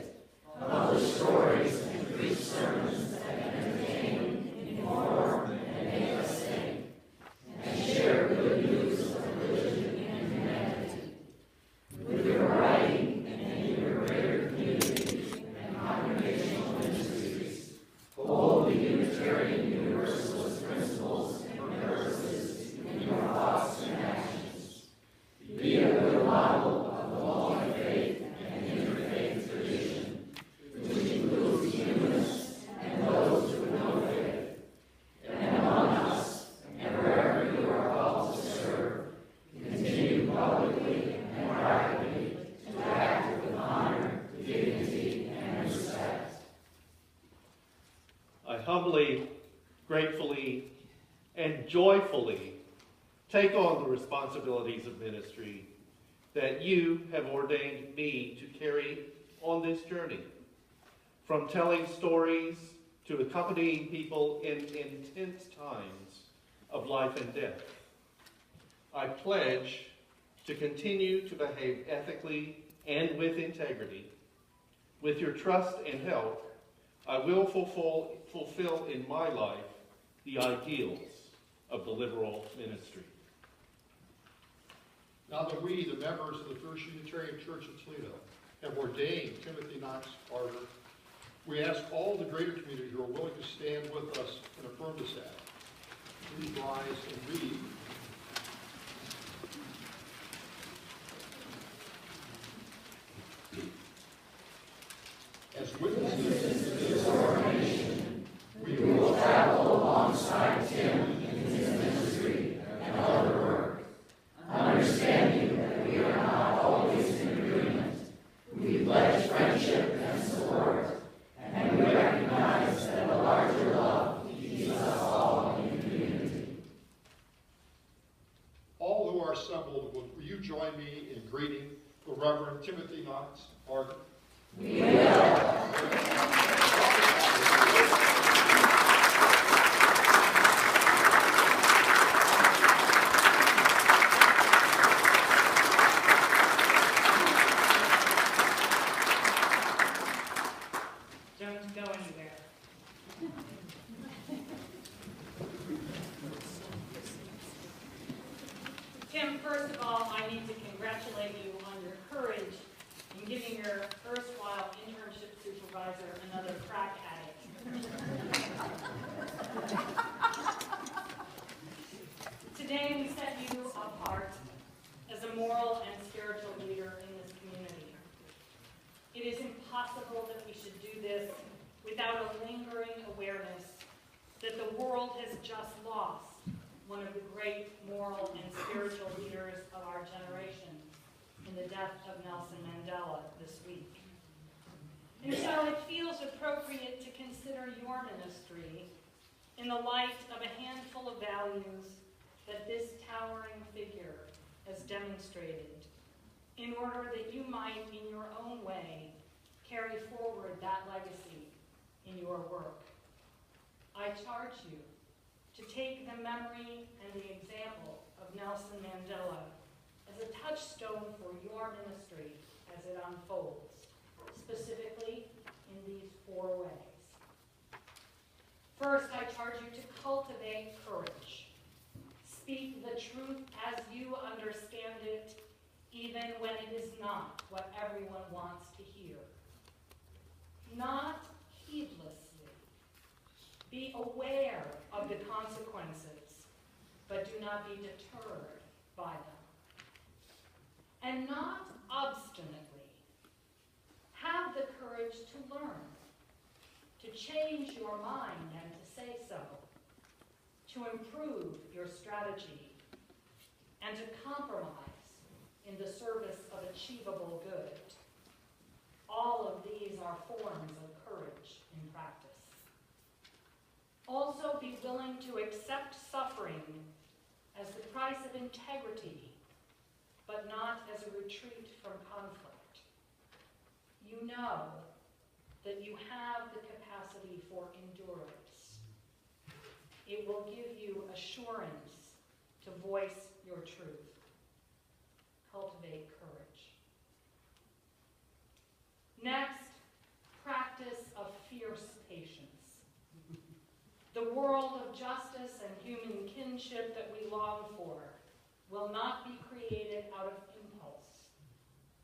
Publish stories and preach sermons that entertain, inform, and make us think, and share good news of religion and humanity. With your writing and in your greater communities and congregational ministries, hold the Unitarian Universalist principles and purposes in your thoughts and actions. Be a good model of the multi-faith and interfaith tradition, which includes humanists and those with no faith. And among us, and wherever you are called to serve, continue publicly and privately to act with honor, dignity, and respect. I humbly, gratefully, and joyfully take on the responsibilities of ministry that you have ordained me to carry on this journey, from telling stories to accompanying people in intense times of life and death. I pledge to continue to behave ethically and with integrity. With your trust and help, I will fulfill in my life the ideals of the liberal ministry. Now that we, the members of the First Unitarian Church of Toledo, have ordained Timothy Knox Barger, we ask all the greater community who are willing to stand with us and affirm this act. Please rise and read. As witnesses to this ordination, we will travel alongside Tim in his ministry and other work, understanding that we are not always in agreement. We pledge friendship and support, and we recognize that a larger love keeps us all in community. All who are assembled, will you join me in greeting the Reverend Timothy Knox Barger? We will. Don't go anywhere. Tim, Tim, first of all, I need to congratulate you on your courage in giving your erstwhile internship supervisor another crack at it. Today we set you apart as a moral and spiritual leader in this community. It is impossible that we should do this without a lingering awareness that the world has just lost one of the great moral and spiritual leaders of our generation in the death of Nelson Mandela this week. And so it feels appropriate to consider your ministry in the light of a handful of values that this towering figure has demonstrated, in order that you might, in your own way, carry forward that legacy in your work. I charge you to take the memory and the example of Nelson Mandela as a touchstone for your ministry as it unfolds, specifically in these 4 ways. First, I charge you to cultivate courage. Speak the truth as you understand it, even when it is not what everyone wants to hear. Not heedlessly. Be aware of the consequences, but do not be deterred by them. And not obstinately. Have the courage to learn, to change your mind and to say so, to improve your strategy, and to compromise in the service of achievable good. All of these are forms of courage in practice. Also, be willing to accept suffering as the price of integrity, but not as a retreat from conflict. You know that you have the capacity for endurance. It will give you assurance to voice your truth. Cultivate courage. Next, practice of fierce patience. The world of justice and human kinship that we long for will not be created out of impulse.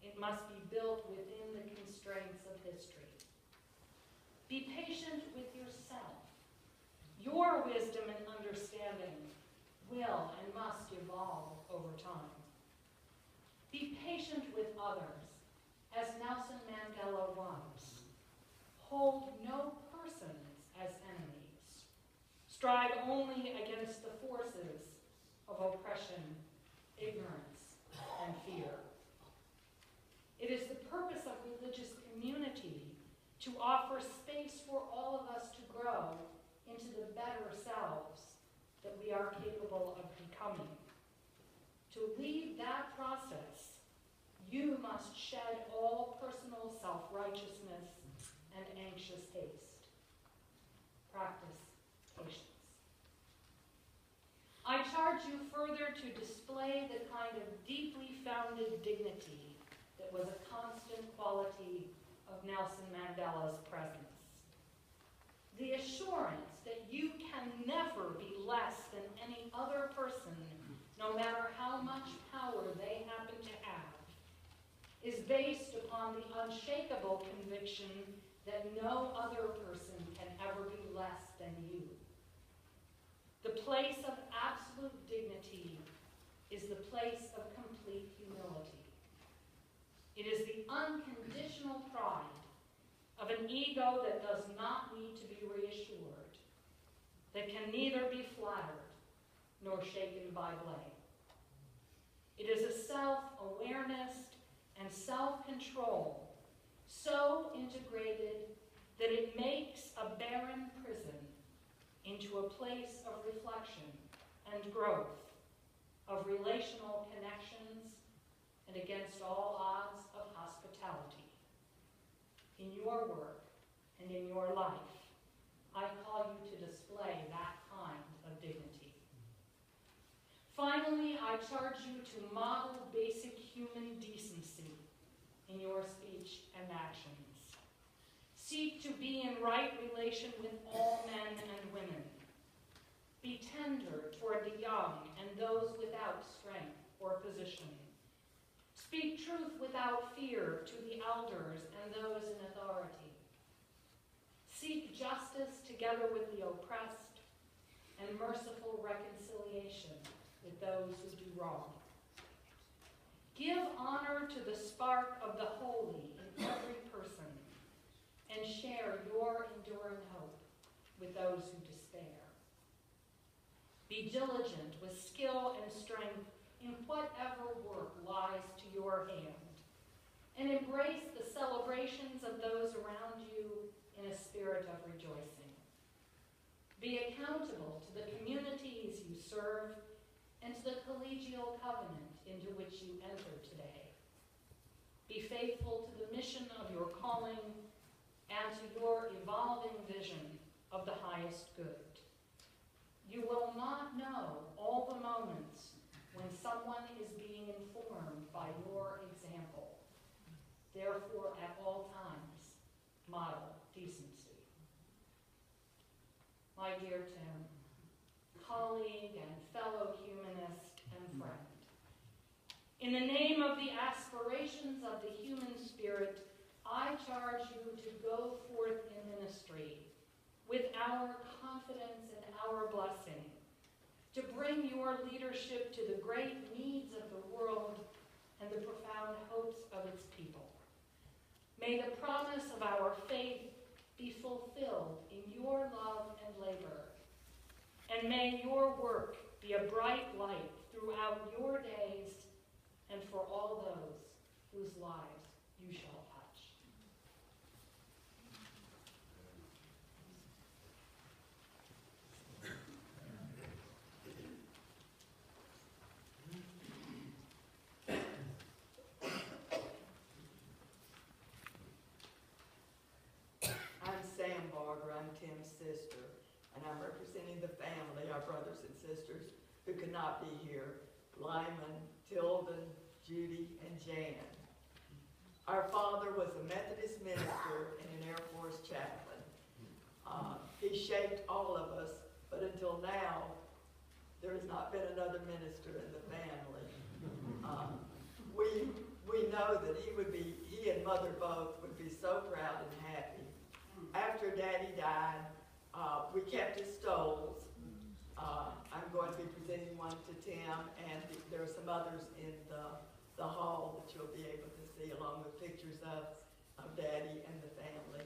It must be built within the constraints of history. Be patient with yourself. Your wisdom and understanding will and must evolve over time. Be patient with others, as Nelson Mandela was. Hold no persons as enemies. Strive only against the forces of oppression, ignorance, and fear. It is the purpose of religious community to offer space for all of us to grow into the better selves that we are capable of becoming. To lead that process, you must shed all personal self-righteousness and anxious haste. Practice patience. I charge you further to display the kind of deeply founded dignity that was a constant quality of Nelson Mandela's presence. The assurance that you can never be less than any other person, no matter how much power they happen to have, is based upon the unshakable conviction that no other person can ever be less than you. The place of absolute dignity is the place of complete humility. It is the unconditional pride of an ego that does not need to be reassured, that can neither be flattered nor shaken by blame. It is a self-awareness and self-control so integrated that it makes a barren prison into a place of reflection and growth, of relational connections, and against all odds of hospitality. In your work and in your life, I call you to display that kind of dignity. Finally, I charge you to model basic human decency in your speech and actions. Seek to be in right relation with all men and women. Be tender toward the young and those without strength or position. Speak truth without fear to the elders and those in authority. Seek justice together with the oppressed and merciful reconciliation with those who do wrong. Give honor to the spark of the holy in every person and share your enduring hope with those who despair. Be diligent with skill and strength in whatever work lies to your hand, and embrace the celebrations of those around you in a spirit of rejoicing. Be accountable to the communities you serve and to the collegial covenant into which you enter today. Be faithful to the mission of your calling and to your evolving vision of the highest good. You will not know all the moments when someone is being informed by your example. Therefore, at all times, model decency. My dear Tim, colleague and fellow humanist and friend, in the name of the aspirations of the human spirit, I charge you to go forth in ministry with our confidence and our blessing, to bring your leadership to the great needs of the world and the profound hopes of its people. May the promise of our faith be fulfilled in your love and labor, and may your work be a bright light throughout your days and for all those whose lives you shall touch. I'm Sam Barger, I'm Tim's sister, and I'm representing the family, our brothers and sisters who could not be here, Lyman, Tilden, Judy, and Jan. Our father was a Methodist minister and an Air Force chaplain. He shaped all of us, but until now, there has not been another minister in the family. We know that he and Mother both would be so proud and happy. After Daddy died, we kept his stoles. I'm going to be presenting one to Tim, and there are some others in the hall that you'll be able to see, along with pictures of Daddy and the family.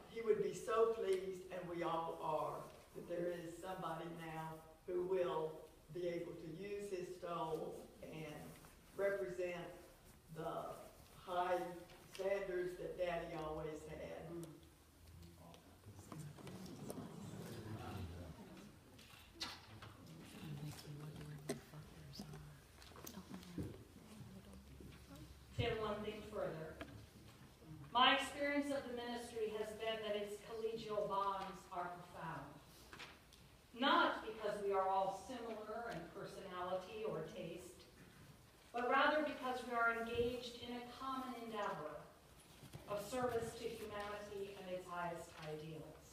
He would be so pleased, and we all are, that there is somebody now who will be able to use his stoles and represent the high standards that Daddy always had. Tim, one thing further. My experience of the ministry has been that its collegial bonds are profound. Not because we are all similar in personality or taste, but rather because we are engaged in a common endeavor of service to humanity and its highest ideals.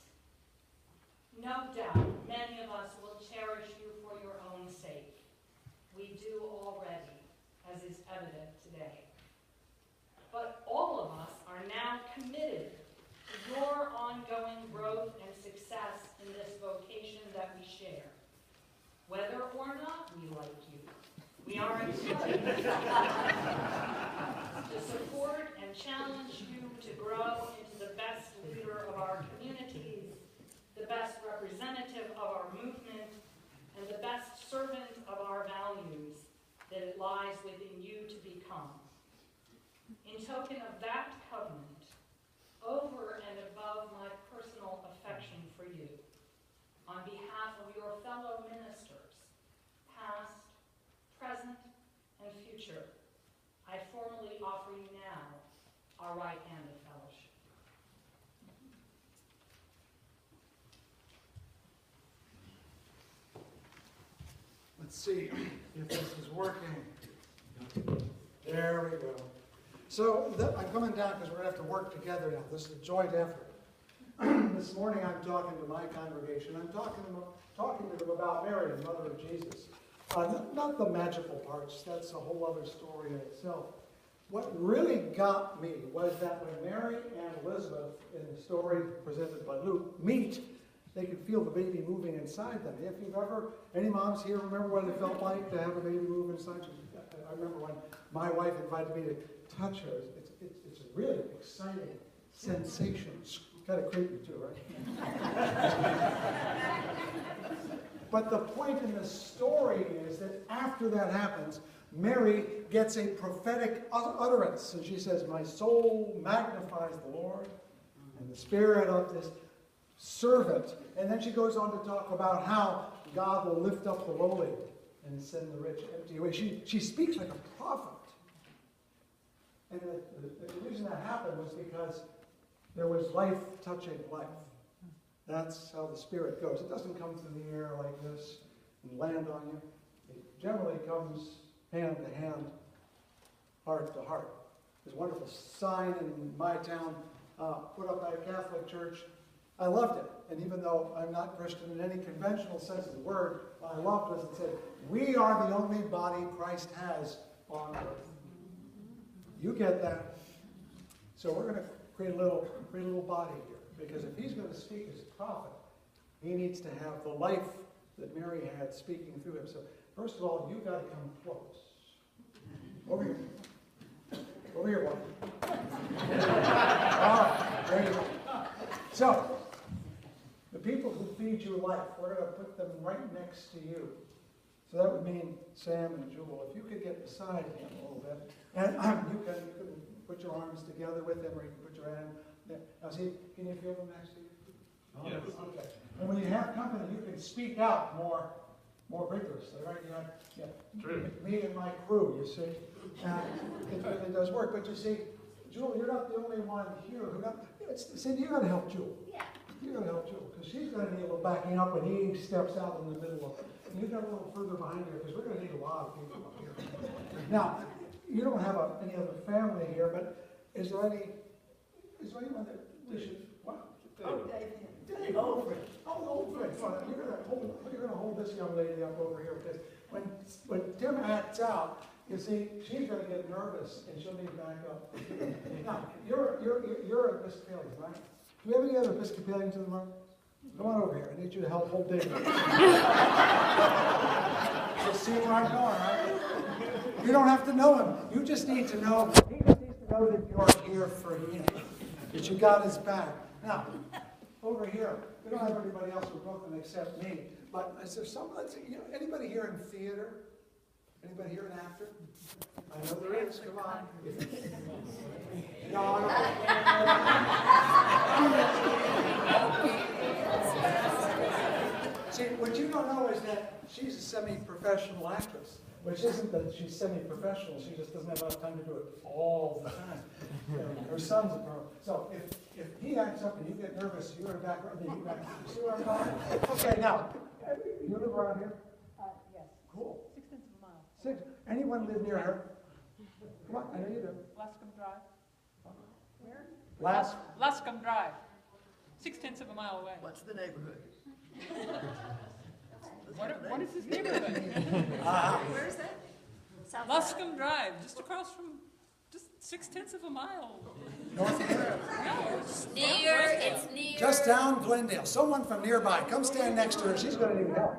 No doubt, many of us will cherish you for your own sake. We do already, as is evident today. But all of us are now committed to your ongoing growth and success in this vocation that we share. Whether or not we like you, we are encouraged to support and challenge you to grow into the best leader of our communities, the best representative of our movement, and the best servant of our values that it lies within you to become. In token of that covenant, over and above my personal affection for you, on behalf of your fellow ministers, past, present, and future, I formally offer you now our right hand of fellowship. Let's see if this is working. There we go. So I'm coming down because we're going to have to work together now. This is a joint effort. This morning I'm talking to my congregation. I'm talking to them about Mary, the mother of Jesus. Not the magical parts, that's a whole other story in itself. What really got me was that when Mary and Elizabeth, in the story presented by Luke, meet, they could feel the baby moving inside them. If you've ever, any moms here remember what it felt like to have a baby move inside you? I remember when my wife invited me to touch her. It's a really exciting sensation. It's kind of creepy too, right? But the point in the story is that after that happens, Mary gets a prophetic utterance, and she says, "My soul magnifies the Lord, and the spirit of this servant." And then she goes on to talk about how God will lift up the lowly and send the rich empty away. She speaks like a prophet. And the reason that happened was because there was life touching life. That's how the Spirit goes. It doesn't come through the air like this and land on you. It generally comes hand to hand, heart to heart. There's a wonderful sign in my town put up by a Catholic church. I loved it. And even though I'm not Christian in any conventional sense of the word, what I loved was it said, "We are the only body Christ has on earth." You get that. So we're going to create a little body here. Because if he's going to speak as a prophet, he needs to have the life that Mary had speaking through him. So first of all, you've got to come close. Over here. Over here, one. All right, there you go. So, the people who feed you life, we're going to put them right next to you. So that would mean Sam and Jewel. If you could get beside him a little bit, and you can put your arms together with him, or you can put your hand. Now see, can you feel them next to you? Yes. Okay. And when you have company, you can speak out more vigorously, right? True. Me and my crew, you see. It really does work. But you see, Jewel, you're not the only one here who Cindy, you got to help Jewel. Yeah. You got to help Jewel, because she's going to need a little backing up when he steps out in the middle of it. And you got a little further behind here, because we're going to need a lot of people up here. Now, you don't have any other family here, but is there anyone that we should? Wow. Oh, Dave. Dave, old friend. Oh, old friend. Well, you're gonna hold this young lady up over here, because when Tim acts out, you see, she's gonna get nervous and she'll need to back up. Now, you're an Episcopalian, right? Do we have any other Episcopalians in the room? Come on over here. I need you to help hold David. You'll see where I'm going, right? You don't have to know him. You just need to know. He just needs to know that you're here for him. That you got his back. Now, over here, we don't have anybody else in Brooklyn except me. But is there anybody here in theater? Anybody here an actor? I know there is. Come on. No. See, what you don't know is that she's a semi-professional actress. Which isn't that she's semi-professional, she just doesn't have enough time to do it all the time. Her son's a pro. So if he acts up and you get nervous, you're in the background, then you back. You see where I'm going? Okay, now, you live around here? Yes. Cool. 6/10 of a mile. Anyone live near her? Come on, I know you do. Lascombe Drive. Where? Lascombe Drive. 6/10 of a mile away. What's the neighborhood? What is this neighborhood? Where is that? Lascombe Drive, just across from, just 6/10 of a mile. North of here. No, it's It's near. Just down Glendale. Someone from nearby, come stand next to her. She's going to need help.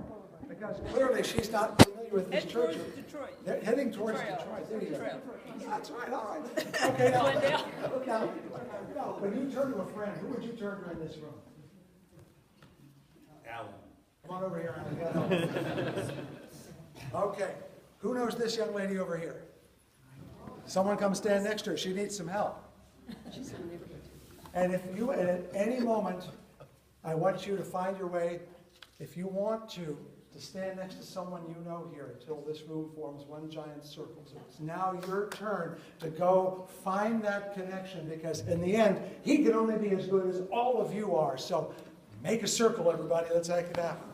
Because clearly she's not familiar with this Head church. towards Detroit. They're heading towards Trail. Detroit. There you go. Trail. That's right, all right. Okay, now, Glendale. when you turn to a friend, who would you turn to in this room? Alan. Come on over here, Alan. Okay, who knows this young lady over here? Someone come stand next to her. She needs some help. And at any moment, I want you to find your way, if you want to stand next to someone you know here until this room forms one giant circle. So it's now your turn to go find that connection, because in the end, he can only be as good as all of you are. So make a circle, everybody. Let's make it happen.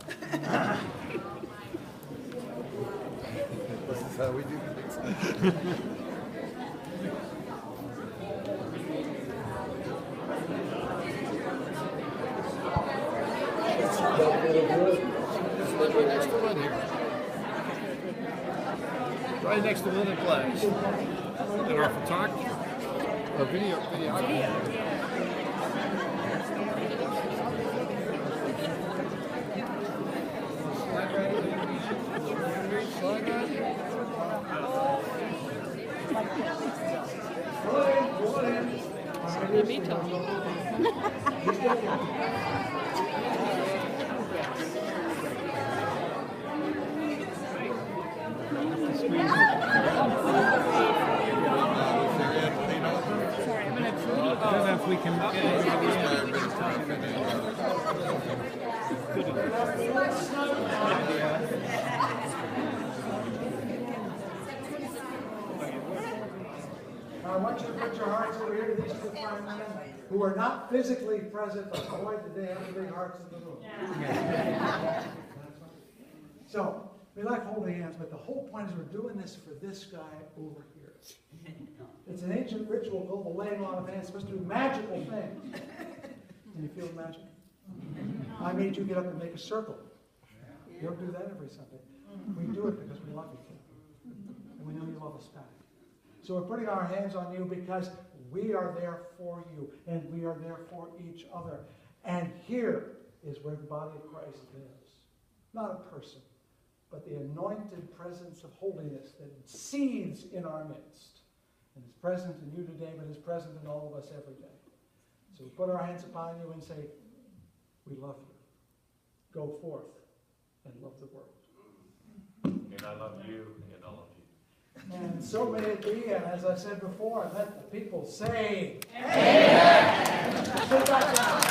This is how we do things. Right next to Lynn and Glass. And our photographer. Or videographer. I don't know if we can I want you to put your hearts over here to these two fine men who are not physically present, but boy, did they have the big hearts in the room. So, we like holding hands, but the whole point is we're doing this for this guy over here. It's an ancient ritual called the laying on of hands. It's supposed to do magical things. Can you feel magic? I made you get up and make a circle. You don't do that every Sunday. We do it because we love you. And we know you love us back. So we're putting our hands on you because we are there for you. And we are there for each other. And here is where the body of Christ lives. Not a person, but the anointed presence of holiness that seethes in our midst. And is present in you today, but is present in all of us every day. So we put our hands upon you and say, we love you. Go forth and love the world. And I love you and all of you. And so may it be, and as I said before, let the people say, Amen. Sit back down.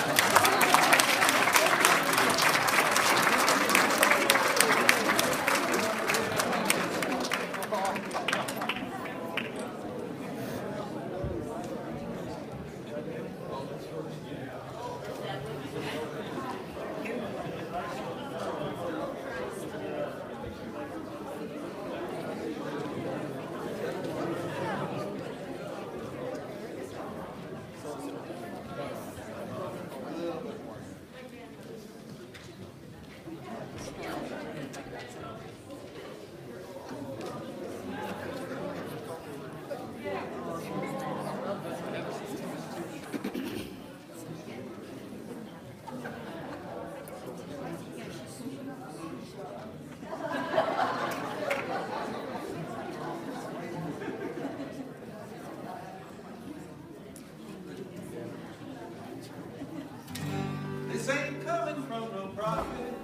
This ain't coming from no prophet,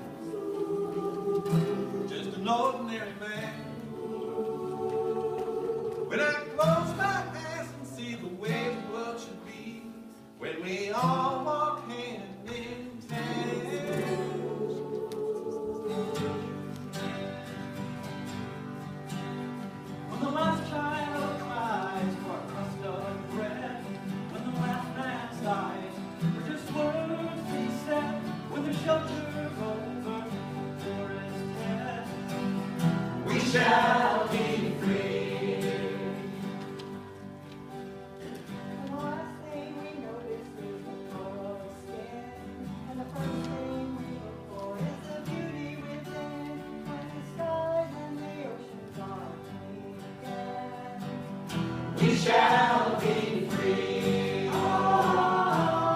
just an ordinary man. When I close my eyes and see the way the world should be, when we all walk hand in hand. When the last child cries for a crust of bread, when the last man dies, we're just words he said. When the shelter's over, the door is dead, we shall be free. The last thing we notice is the color of skin, and the first thing we look for is the beauty within. When the skies and the oceans are clean again, We shall be free.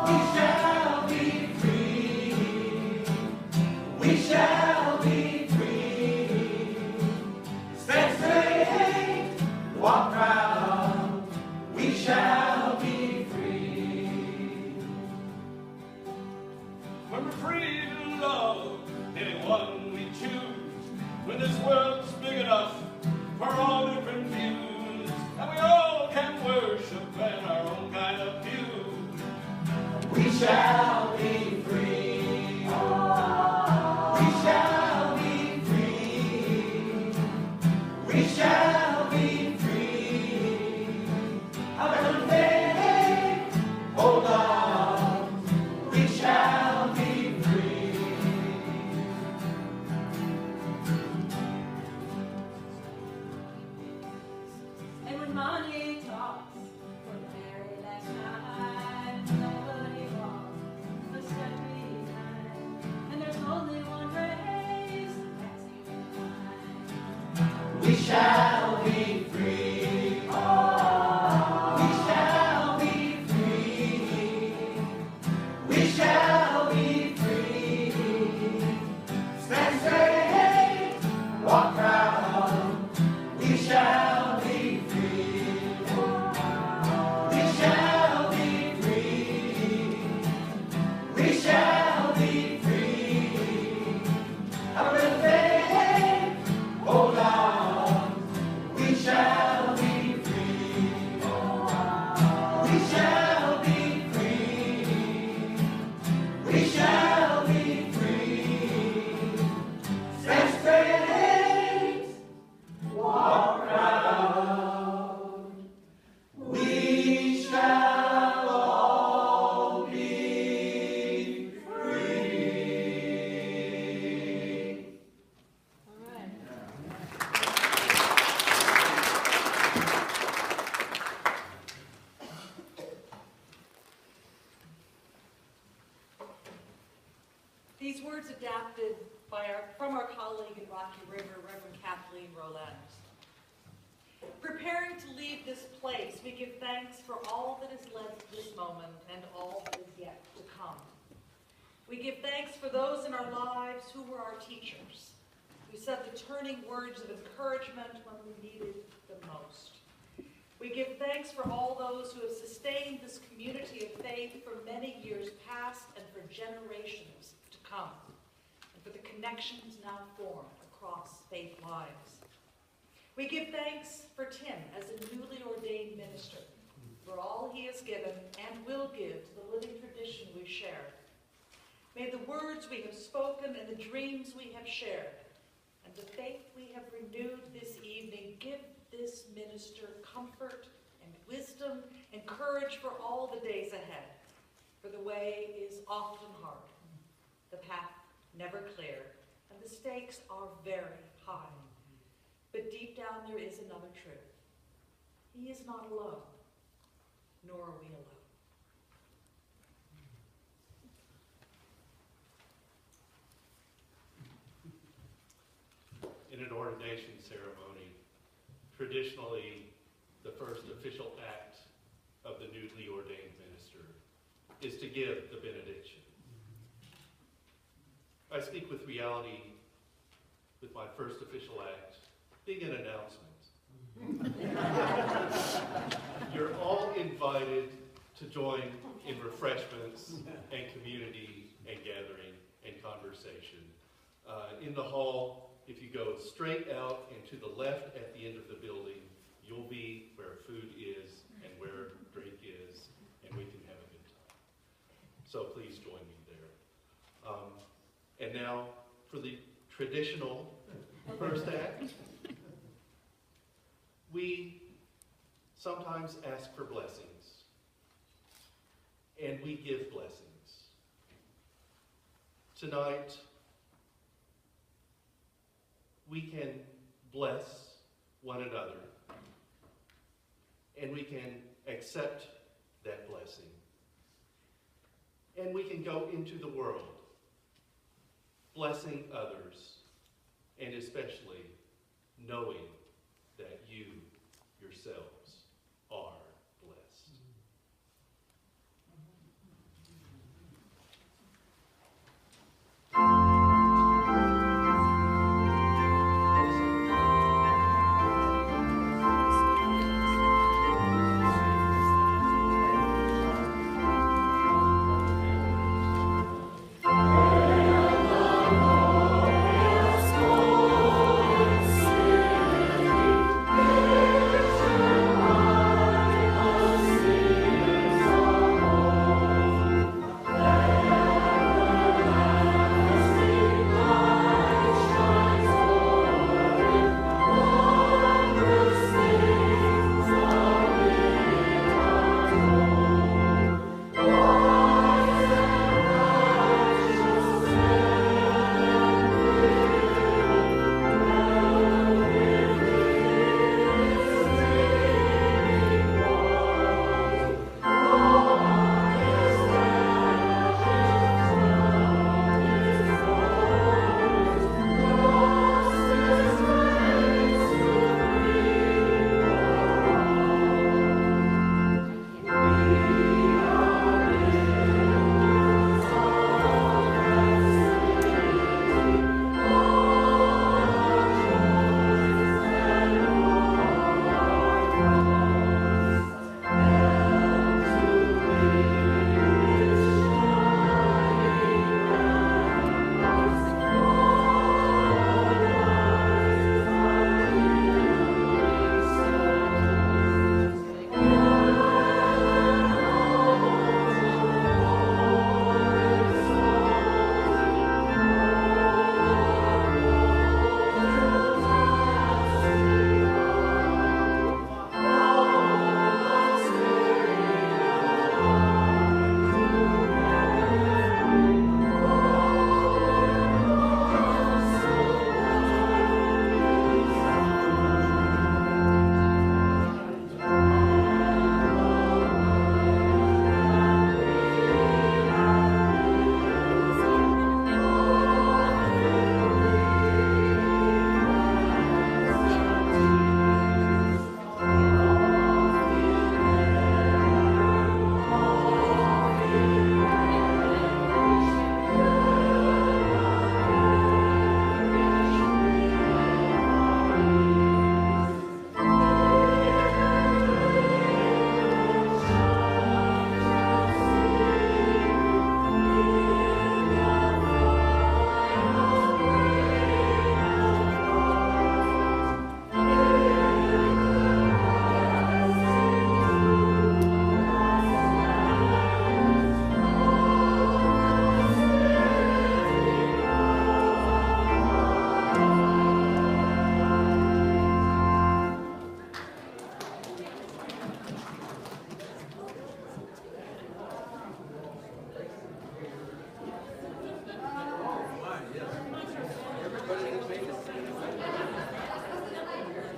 We shall be free. We shall be free. Stand straight, walk proud. We shall be free. When we're free to love anyone we choose. When this world's big enough for all different views, and we all can worship in our own kind of view. We shall be free. We shall be free. We shall be free. Have a faith, hold on. We shall be free. These words adapted from our colleague in Rocky River, Reverend Kathleen Roland. Preparing to leave this place, we give thanks for all that has led to this moment and all that is yet to come. We give thanks for those in our lives who were our teachers, who said the turning words of encouragement when we needed them most. We give thanks for all those who have sustained this community of faith for many years past and for generations to come, and for the connections now formed across faith lives. We give thanks for Tim as a newly ordained minister, for all he has given and will give to the living tradition we share. May the words we have spoken and the dreams we have shared and the faith we have renewed this evening give this minister comfort and wisdom and courage for all the days ahead. For the way is often hard, the path never clear, and the stakes are very high. But deep down there is another truth. He is not alone, nor are we alone. In an ordination ceremony, traditionally, the first official act of the newly ordained minister is to give the benediction. I speak with reality with my first official act being an announcement. You're all invited to join in refreshments and community and gathering and conversation. In the hall, if you go straight out and to the left at the end of the building, you'll be where food is and where drink is, and we can have a good time. So please join me there. And now for the traditional first act. We sometimes ask for blessings, and we give blessings. Tonight, we can bless one another, and we can accept that blessing, and we can go into the world blessing others, and especially knowing that you yourself